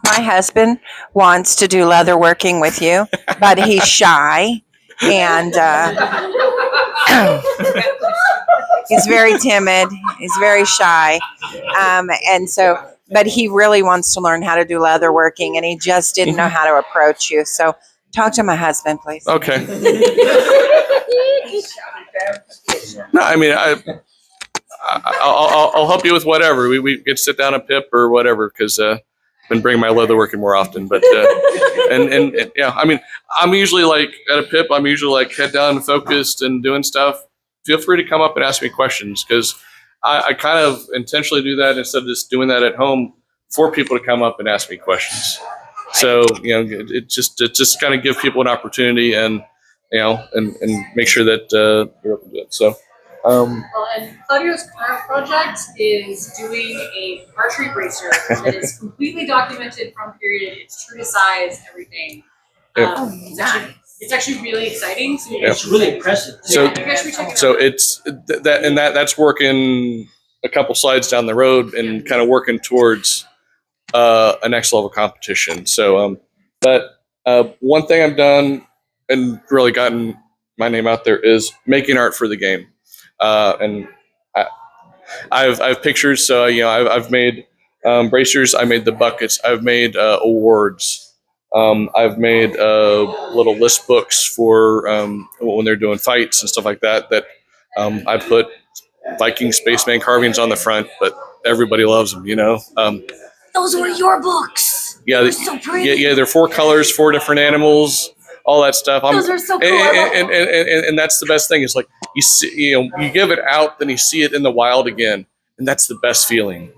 My husband wants to do leather working with you, but he's shy, and he's very timid. He's very shy, but he really wants to learn how to do leather working, and he just didn't know how to approach you. So talk to my husband, please. Okay. No, I mean, I'll help you with whatever. We get to sit down at PIP or whatever, because been bringing my leatherworking more often, but I mean, I'm usually like at a PIP, I'm usually like head down and focused and doing stuff. Feel free to come up and ask me questions, because I kind of intentionally do that instead of just doing that at home for people to come up and ask me questions. So it just kind of give people an opportunity, and make sure that they're open to it. So. And Claudio's current project is doing a archery bracer that is completely documented from period. It's true to size, everything. It's actually really exciting. So It's really impressive. So, you guys should check it so out. it's that's working a couple slides down the road and kind of working towards a next level competition. So, but one thing I've done and really gotten my name out there, is making art for the game. And I have pictures. So I've made bracers. I made the buckets. I've made awards. I've made little list books for when they're doing fights and stuff like that. That I put Viking spaceman carvings on the front, but everybody loves them. Those were your books. Yeah, They were so pretty. yeah. They're 4 colors, 4 different animals, all that stuff. Those are so cool. And that's the best thing. Is like you see, you give it out, then you see it in the wild again, and that's the best feeling,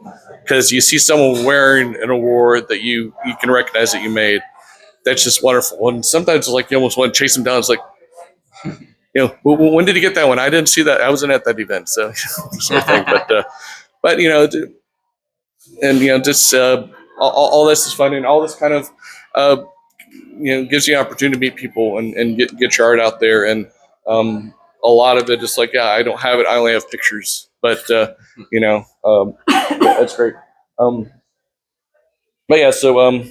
because you see someone wearing an award that you can recognize that you made. That's just wonderful. And sometimes it's like you almost want to chase them down. It's like, when did you get that one? I didn't see that. I wasn't at that event, so sort of thing. But just all this is fun, and all this kind of gives you an opportunity to meet people and get your art out there. And a lot of it is like, yeah, I don't have it. I only have pictures, but yeah, that's great. But yeah, so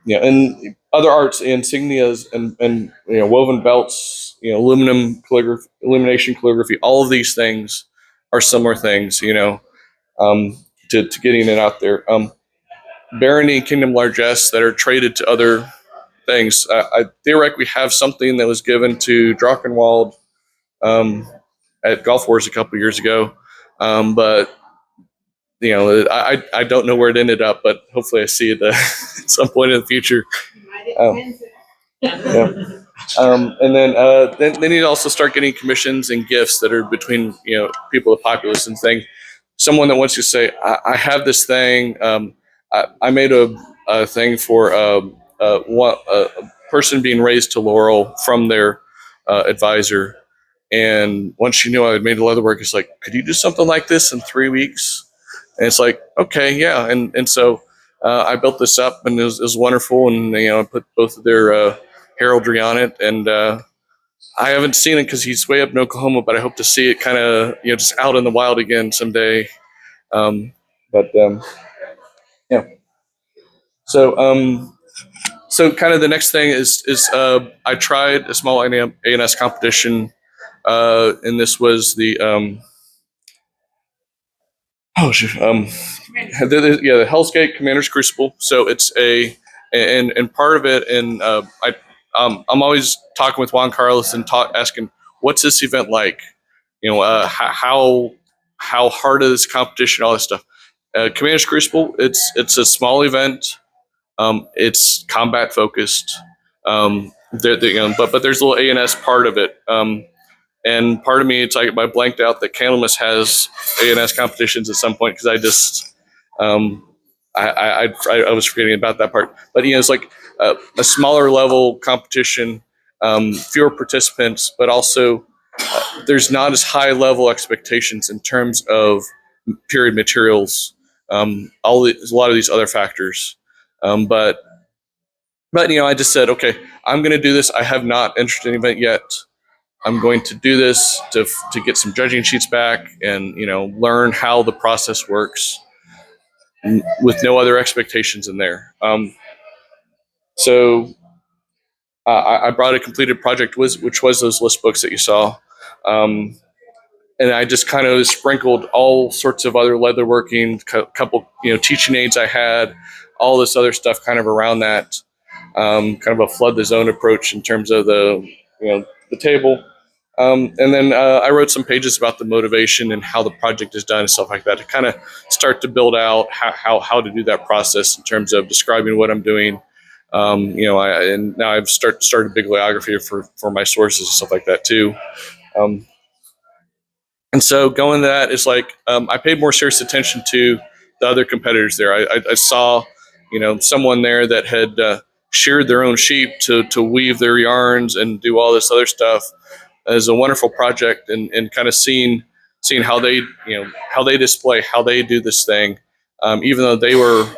and other arts, insignias, and woven belts, aluminum calligraphy, illumination calligraphy, all of these things are similar things, to getting it out there. Barony and Kingdom Largesse that are traded to other things. I theoretically have something that was given to Drachenwald at Golf Wars a couple years ago, but I don't know where it ended up, but hopefully I see it at some point in the future. Yeah. And then you also start getting commissions and gifts that are between people of populace and thing. Someone that wants to say, I have this thing. I made a thing for a person being raised to laurel from their advisor. And once she knew I had made the leatherwork, it's like, could you do something like this in 3 weeks? And it's like, okay, yeah. And so I built this up, and it was wonderful. And I put both of their heraldry on it. And I haven't seen it because he's way up in Oklahoma, but I hope to see it kind of just out in the wild again someday. Yeah. So kind of the next thing is I tried a small A&S competition, and this was the the Hell's Gate Commander's Crucible. So it's and part of it, and I'm always talking with Juan Carlos and asking, what's this event like? How hard is this competition? All this stuff. Commander's Crucible. It's a small event. It's combat focused. But there's a little A&S part of it. And part of me, it's like I blanked out that Candlemas has A&S competitions at some point, because I just I was forgetting about that part. But it's like a smaller level competition, fewer participants, but also there's not as high level expectations in terms of period materials. A lot of these other factors, but I just said, okay, I'm going to do this. I have not entered an event yet. I'm going to do this to get some judging sheets back and learn how the process works, with no other expectations in there. So I brought a completed project, which was those list books that you saw, and I just kind of sprinkled all sorts of other leatherworking, couple teaching aids I had, all this other stuff kind of around that, kind of a flood the zone approach in terms of the table. And then I wrote some pages about the motivation and how the project is done and stuff like that, to kind of start to build out how to do that process in terms of describing what I'm doing. And now I've started a bibliography for my sources and stuff like that too. And so going to that is like, I paid more serious attention to the other competitors there. I saw, someone there that had sheared their own sheep to weave their yarns and do all this other stuff. As a wonderful project, and kind of seeing how they display, how they do this thing, even though they were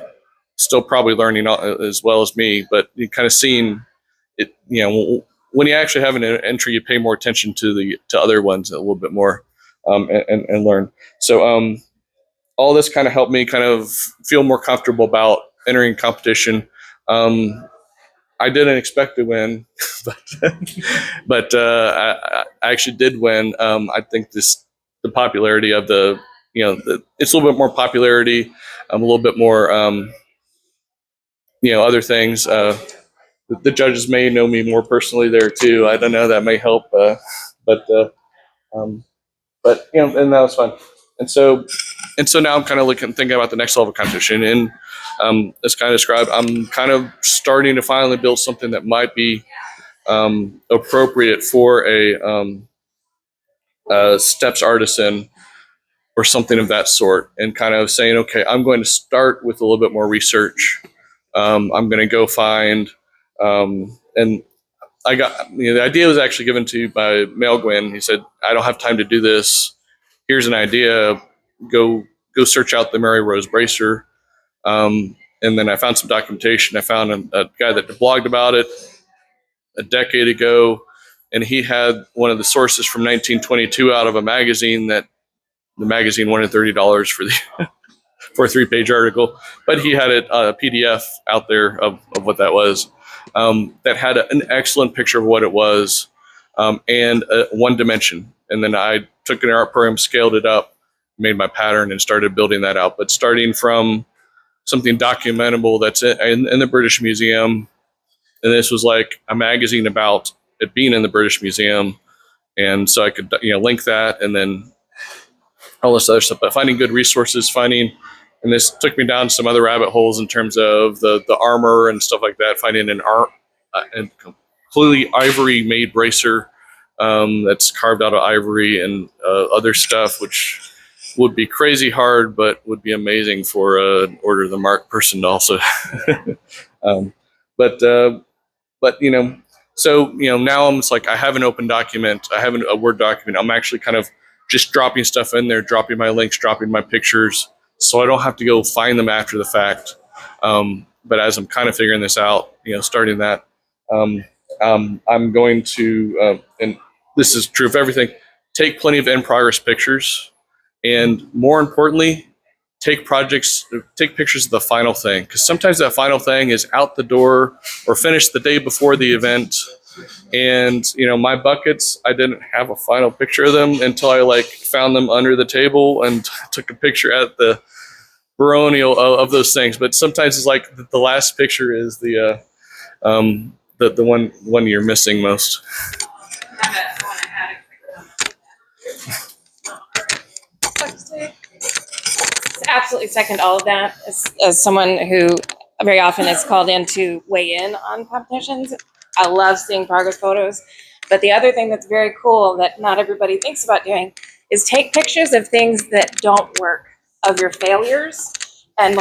still probably learning as well as me, but you kind of seeing it, when you actually have an entry, you pay more attention to other ones a little bit more, and learn. So all this kind of helped me kind of feel more comfortable about entering competition. I didn't expect to win, but I actually did win. I think the popularity of it's a little bit more popularity, a little bit more, other things. The judges may know me more personally there too. I don't know. That may help, but um, and that was fun. And so now I'm kind of thinking about the next level competition, and as kind of described, I'm kind of starting to finally build something that might be appropriate for a steps artisan or something of that sort, and kind of saying, okay, I'm going to start with a little bit more research. I'm going to go find, and I got, the idea was actually given to by Mel Gwynn. He said, I don't have time to do this. Here's an idea. Go search out the Mary Rose Bracer. And then I found some documentation. I found a guy that blogged about it a decade ago, and he had one of the sources from 1922 out of a magazine that the magazine wanted $30 for the for a 3-page article, but he had a PDF out there of what that was, that had an excellent picture of what it was, and one dimension. And then I took an art program, scaled it up, made my pattern, and started building that out. But starting from something documentable that's in the British Museum, and this was like a magazine about it being in the British Museum, and so I could link that, and then all this other stuff. But finding good resources, and this took me down some other rabbit holes in terms of the armor and stuff like that. Finding an and completely ivory made bracer that's carved out of ivory, and other stuff which would be crazy hard, but would be amazing for an Order of the Mark person also. But so now I'm just like, I have an open document, I have a Word document. I'm actually kind of just dropping stuff in there, dropping my links, dropping my pictures, so I don't have to go find them after the fact. But as I'm kind of figuring this out, starting that, I'm going to, and this is true of everything, take plenty of in progress pictures, and more importantly, take pictures of the final thing, because sometimes that final thing is out the door or finished the day before the event. And my buckets, I didn't have a final picture of them until I found them under the table and took a picture at the baronial of those things. But sometimes it's like the last picture is the one you're missing most. Absolutely second all of that. As someone who very often is called in to weigh in on competitions, I love seeing progress photos. But the other thing that's very cool that not everybody thinks about doing is take pictures of things that don't work, of your failures. And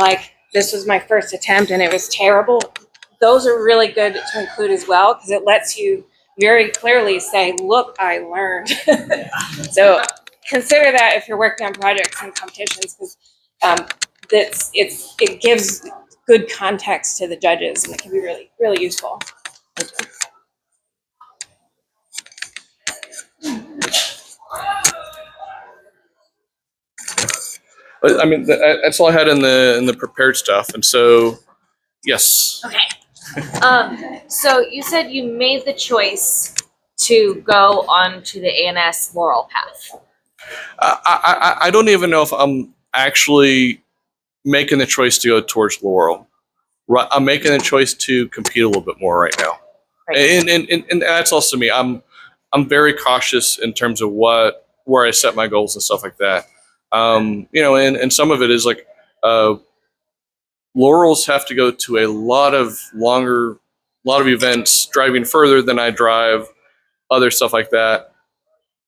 this was my first attempt and it was terrible. Those are really good to include as well, because it lets you very clearly say, look, I learned. So consider that if you're working on projects and competitions, because it gives good context to the judges, and it can be really, really useful. But I mean, that's all I had in the prepared stuff, and so yes. Okay. So you said you made the choice to go on to the ANS Laurel path. I don't even know if I'm actually making the choice to go towards Laurel. I'm making the choice to compete a little bit more right now. Right. And that's also me. I'm very cautious in terms of where I set my goals and stuff like that. And some of it is Laurels have to go to a lot of events, driving further than I drive, other stuff like that.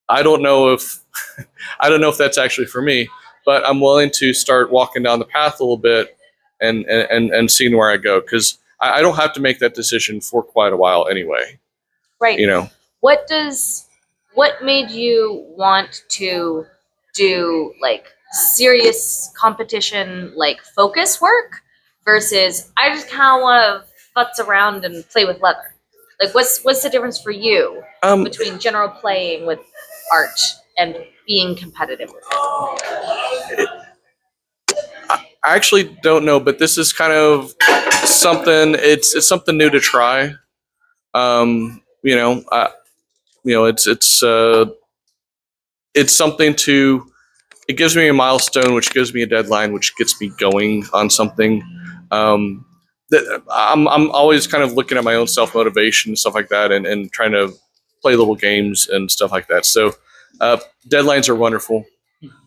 I don't know if that's actually for me, but I'm willing to start walking down the path a little bit and seeing where I go, because I don't have to make that decision for quite a while anyway. Right. What made you want to do serious competition focus work versus I just kind of want to futz around and play with leather? What's the difference for you between general playing with art and being competitive with it? I actually don't know, but this is kind of something. It's something new to try. You know, it's something to. It gives me a milestone, which gives me a deadline, which gets me going on something. That I'm always kind of looking at my own self motivation and stuff like that, and trying to play little games and stuff like that. So deadlines are wonderful.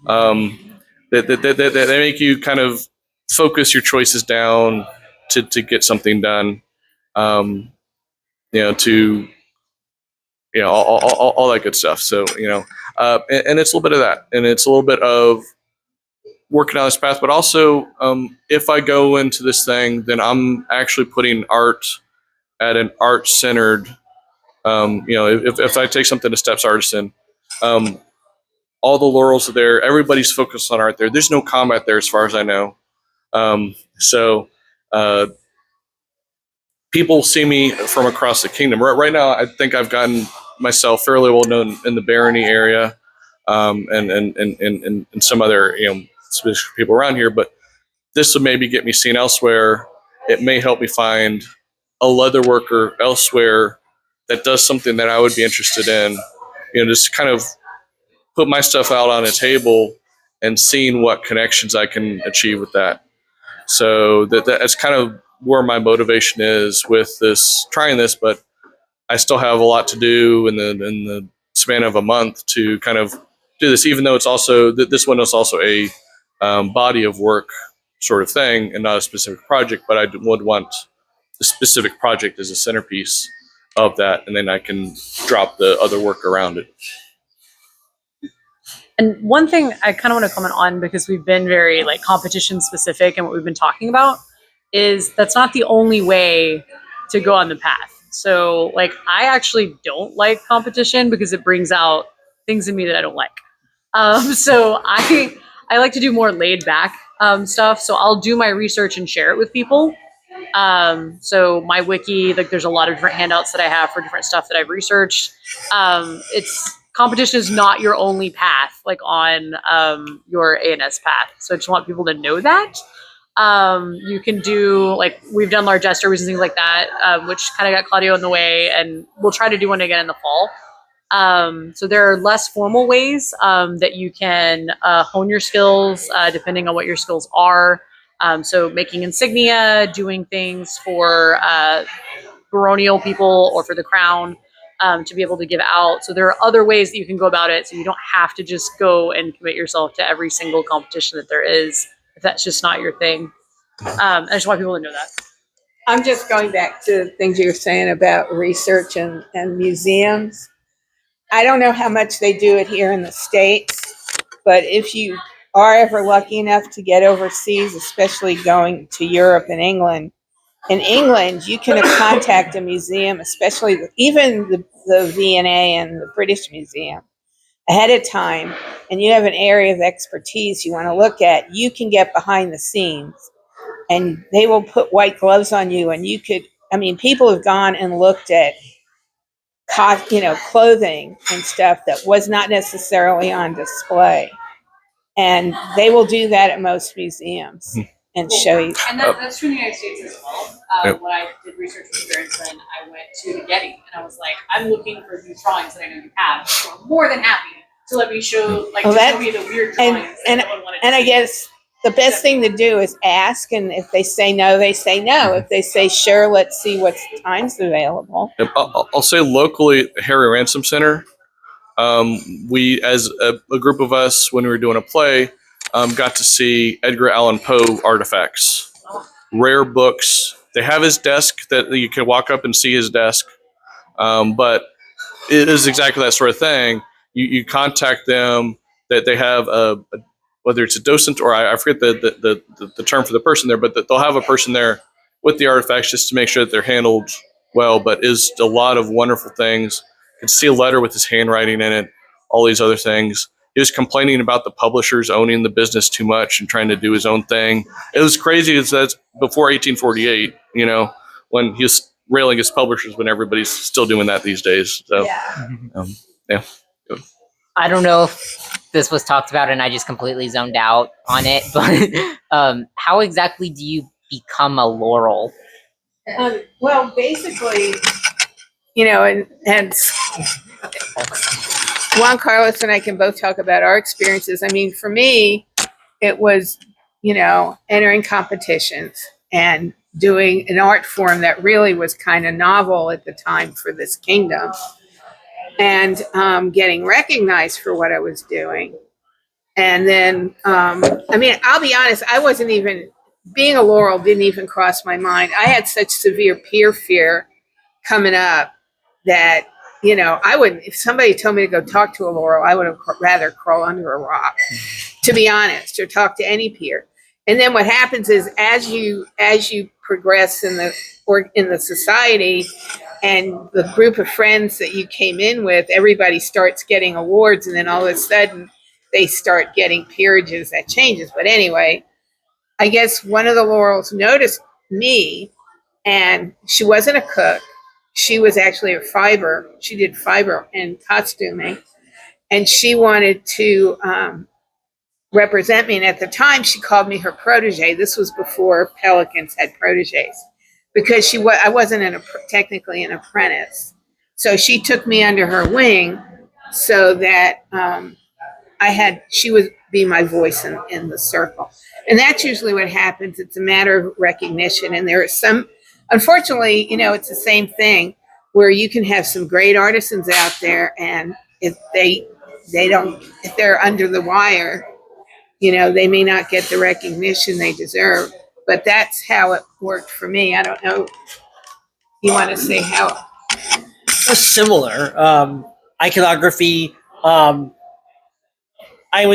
They make you kind of focus your choices down to get something done. To all that good stuff. So and it's a little bit of that, and it's a little bit of working on this path, but also if I go into this thing, then I'm actually putting art at an art centered. If I take something to Steps Artisan, all the laurels are there. Everybody's focused on art there. There's no combat there, as far as I know. So people see me from across the kingdom. Right now, I think I've gotten myself fairly well known in the Barony area, and some other specific people around here. But this will maybe get me seen elsewhere. It may help me find a leather worker elsewhere that does something that I would be interested in. Just kind of put my stuff out on a table and seeing what connections I can achieve with that. So that's kind of where my motivation is with this, trying this, but I still have a lot to do in the span of a month to kind of do this, even though it's also, this one is also a body of work sort of thing and not a specific project, but I would want the specific project as a centerpiece of that, and then I can drop the other work around it. And one thing I kind of want to comment on, because we've been very like competition specific and what we've been talking about, is that's not the only way to go on the path. So like, I actually don't like competition because it brings out things in me that I don't like. So I like to do more laid back stuff. So I'll do my research and share it with people. So my wiki, like there's a lot of different handouts that I have for different stuff that I've researched. Competition is not your only path, like on your ANS path. So I just want people to know that. You can do, like, we've done large esteries and things like that, which kind of got Claudio in the way, and we'll try to do one again in the fall. So there are less formal ways that you can hone your skills depending on what your skills are. So making insignia, doing things for baronial people or for the crown to be able to give out. So there are other ways that you can go about it, so you don't have to just go and commit yourself to every single competition that there is, if that's just not your thing. I just want people to know that. I'm just going back to things you were saying about research and museums. I don't know how much they do it here in the States, but if you are ever lucky enough to get overseas, especially going to Europe and England, in England, you can contact a museum, especially even the V&A and the British Museum, ahead of time, and you have an area of expertise you want to look at, you can get behind the scenes, and they will put white gloves on you, and people have gone and looked at clothing and stuff that was not necessarily on display. And they will do that at most museums and show you. And that's true in the United States as well. When I did research with Berenson, I went to the Getty and I was like, I'm looking for these drawings that I know you have. So I'm more than happy to let me show, show me the weird drawings. And I guess the best thing to do is ask, and if they say no, they say no. If they say sure, let's see what time's available. I'll say locally, Harry Ransom Center. We, as a group of us, when we were doing a play, got to see Edgar Allan Poe artifacts, rare books. They have his desk that you can walk up and see his desk, but it is exactly that sort of thing. You contact them, that they have whether it's a docent or I forget the term for the person there, but they'll have a person there with the artifacts just to make sure that they're handled well. But is a lot of wonderful things. You can see a letter with his handwriting in it, all these other things. He was complaining about the publishers owning the business too much and trying to do his own thing. It was crazy. That's before 1848, when he was railing his publishers, when everybody's still doing that these days. So, yeah. I don't know if this was talked about and I just completely zoned out on it, but how exactly do you become a laurel? Well, basically, you know, and Juan Carlos and I can both talk about our experiences. I mean, for me, it was, you know, entering competitions and doing an art form that really was kind of novel at the time for this kingdom, and getting recognized for what I was doing. And then, I mean, I'll be honest, I wasn't even, being a Laurel didn't even cross my mind. I had such severe peer fear coming up that, you know, I wouldn't, if somebody told me to go talk to a Laurel, I would have rather crawl under a rock, to be honest, or talk to any peer. And then what happens is as you progress in the, or in the society, and the group of friends that you came in with, everybody starts getting awards, and then all of a sudden they start getting peerages. That changes. But anyway, I guess one of the Laurels noticed me, and she wasn't a cook. She was actually a fiber. She did fiber and costuming, and she wanted to represent me. And at the time, she called me her protege. This was before Pelicans had proteges, because I wasn't technically an apprentice. So she took me under her wing so that she would be my voice in the circle. And that's usually what happens. It's a matter of recognition. And there are some, unfortunately, you know, it's the same thing where you can have some great artisans out there, and if if they're under the wire, you know, they may not get the recognition they deserve. But that's how it worked for me. I don't know. You want to say how? Similar. Iconography. It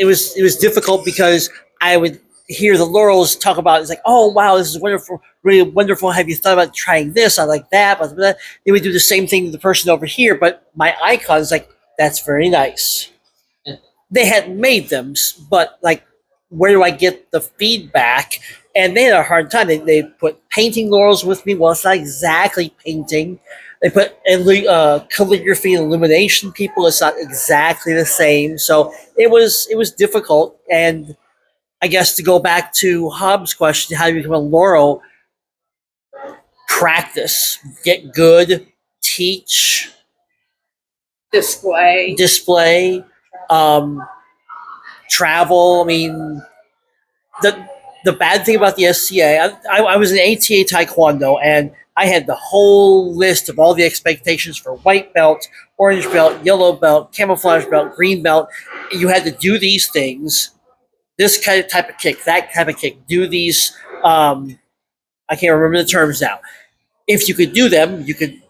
was difficult because I would hear the Laurels talk about, it's like, oh wow, this is wonderful, really wonderful. Have you thought about trying this? I like that. Blah, blah, blah. They would do the same thing to the person over here, but my icons, like, that's very nice. They had made them, but like, where do I get the feedback? And they had a hard time. They put painting Laurels with me. Well, it's not exactly painting. They put calligraphy and illumination people. It's not exactly the same. So it was difficult. And I guess to go back to Hobbs' question, how do you become a Laurel? Practice, get good, teach, display, travel. I mean, the bad thing about the SCA, I was in ATA Taekwondo, and I had the whole list of all the expectations for white belt, orange belt, yellow belt, camouflage belt, green belt. You had to do these things, this kind of type of kick, that type of kick, do these. I can't remember the terms now. If you could do them, you could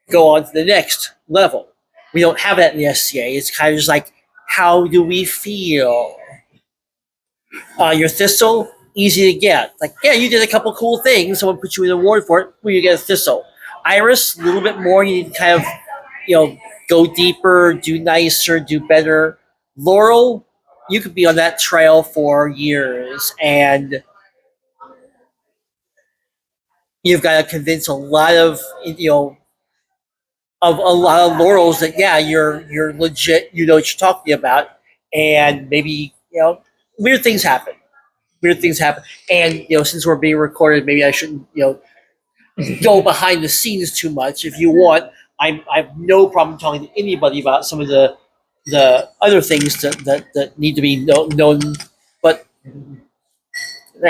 go on to the next level. We don't have that in the SCA. It's kind of just like, how do we feel? Your thistle, easy to get. Like, yeah, you did a couple cool things. Someone put you an award for it. Well, you get a thistle. Iris, a little bit more. You need to kind of, go deeper, do nicer, do better. Laurel, you could be on that trail for years, and you've got to convince a lot of a lot of Laurels that, yeah, you're legit. You know what you're talking about, and maybe weird things happen. Weird things happen, and since we're being recorded, maybe I shouldn't go behind the scenes too much. If you want, I have no problem talking to anybody about some of the other things that need to be known. But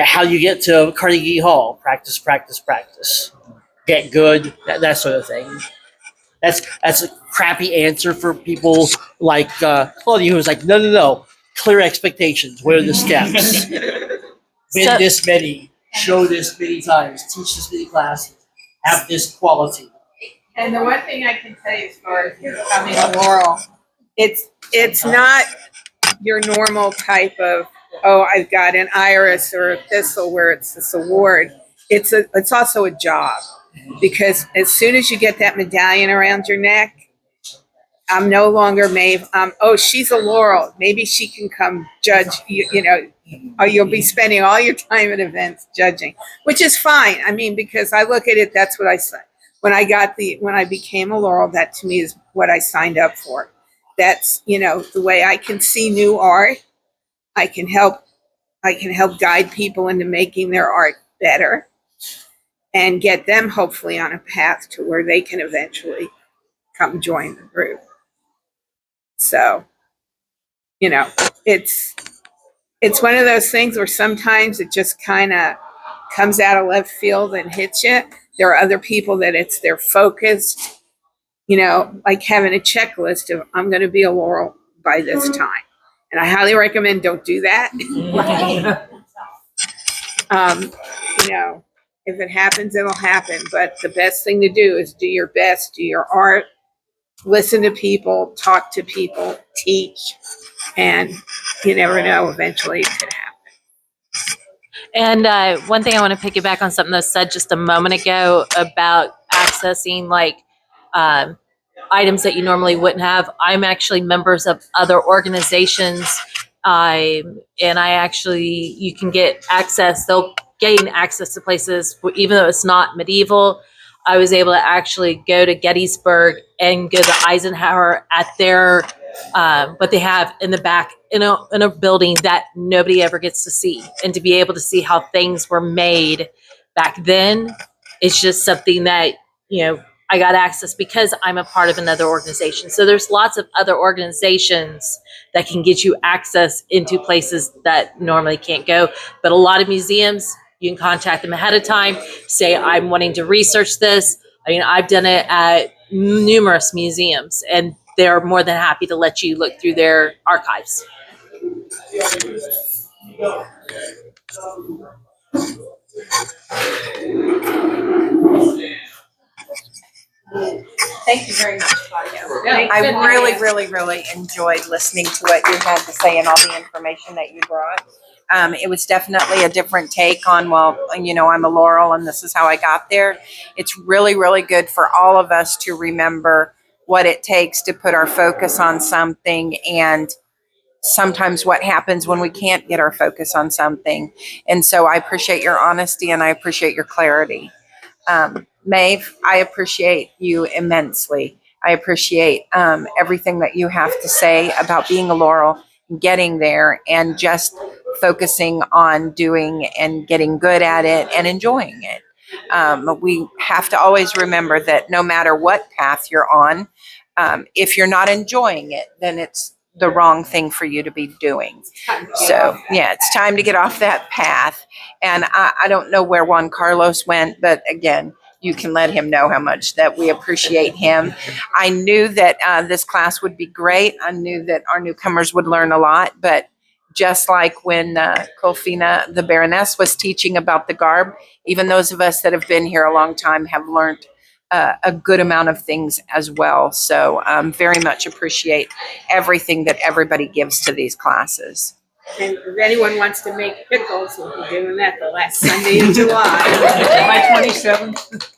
how you get to Carnegie Hall? Practice, practice, practice. Get good. That sort of thing. That's a crappy answer for people like Claudio, who's like, no. Clear expectations. What are the steps? Win this many. Show this many times. Teach this many classes. Have this quality. And the one thing I can tell you as far as becoming a Laurel, it's not your normal type of, oh, I've got an iris or a thistle where it's this award. It's also a job, because as soon as you get that medallion around your neck, I'm no longer Maeve. Oh, she's a Laurel. Maybe she can come judge. Or you'll be spending all your time at events judging, which is fine. I mean, because I look at it, that's what I said when I became a Laurel. That to me is what I signed up for. That's the way I can see new art. I can help guide people into making their art better. and get them hopefully on a path to where they can eventually come join the group. So, you know, it's one of those things where sometimes it just kind of comes out of left field and hits you. There are other people that it's their focused, you know, like having a checklist of I'm going to be a Laurel by this time. And I highly recommend don't do that. You know, if it happens, it'll happen. But the best thing to do is do your best, do your art, listen to people, talk to people, teach, and you never know, eventually it could happen. And one thing I want to piggyback on something that was said just a moment ago about accessing like items that you normally wouldn't have. I'm actually members of other organizations, and I actually you can get access. They'll gain access to places even though it's not medieval. I was able to actually go to Gettysburg and go to Eisenhower at their what they have in the back in a building that nobody ever gets to see, and to be able to see how things were made back then, it's just something that, you know, I got access because I'm a part of another organization. So there's lots of other organizations that can get you access into places that normally can't go. But a lot of museums, you can contact them ahead of time, say, I'm wanting to research this. I mean, I've done it at numerous museums, and they're more than happy to let you look through their archives. Thank you very much, Claudio. Yeah, I good. really enjoyed listening to what you had to say and all the information that you brought. It was definitely a different take on, well, you know, I'm a Laurel and this is how I got there. It's really good for all of us to remember what it takes to put our focus on something, and sometimes what happens when we can't get our focus on something. And so I appreciate your honesty and I appreciate your clarity. Maeve, I appreciate you immensely. I appreciate everything that you have to say about being a Laurel, getting there, and just focusing on doing and getting good at it and enjoying it. We have to always remember that no matter what path you're on, if you're not enjoying it, then it's the wrong thing for you to be doing. So yeah, it's time to get off that path. And I don't know where Juan Carlos went, but again, you can let him know how much that we appreciate him. I knew that this class would be great. I knew that our newcomers would learn a lot, but just like when Colfina, the Baroness, was teaching about the garb, even those of us that have been here a long time have learned a good amount of things as well. So very much appreciate everything that everybody gives to these classes. And if anyone wants to make pickles, we'll be doing that the last Sunday in July. July 27th.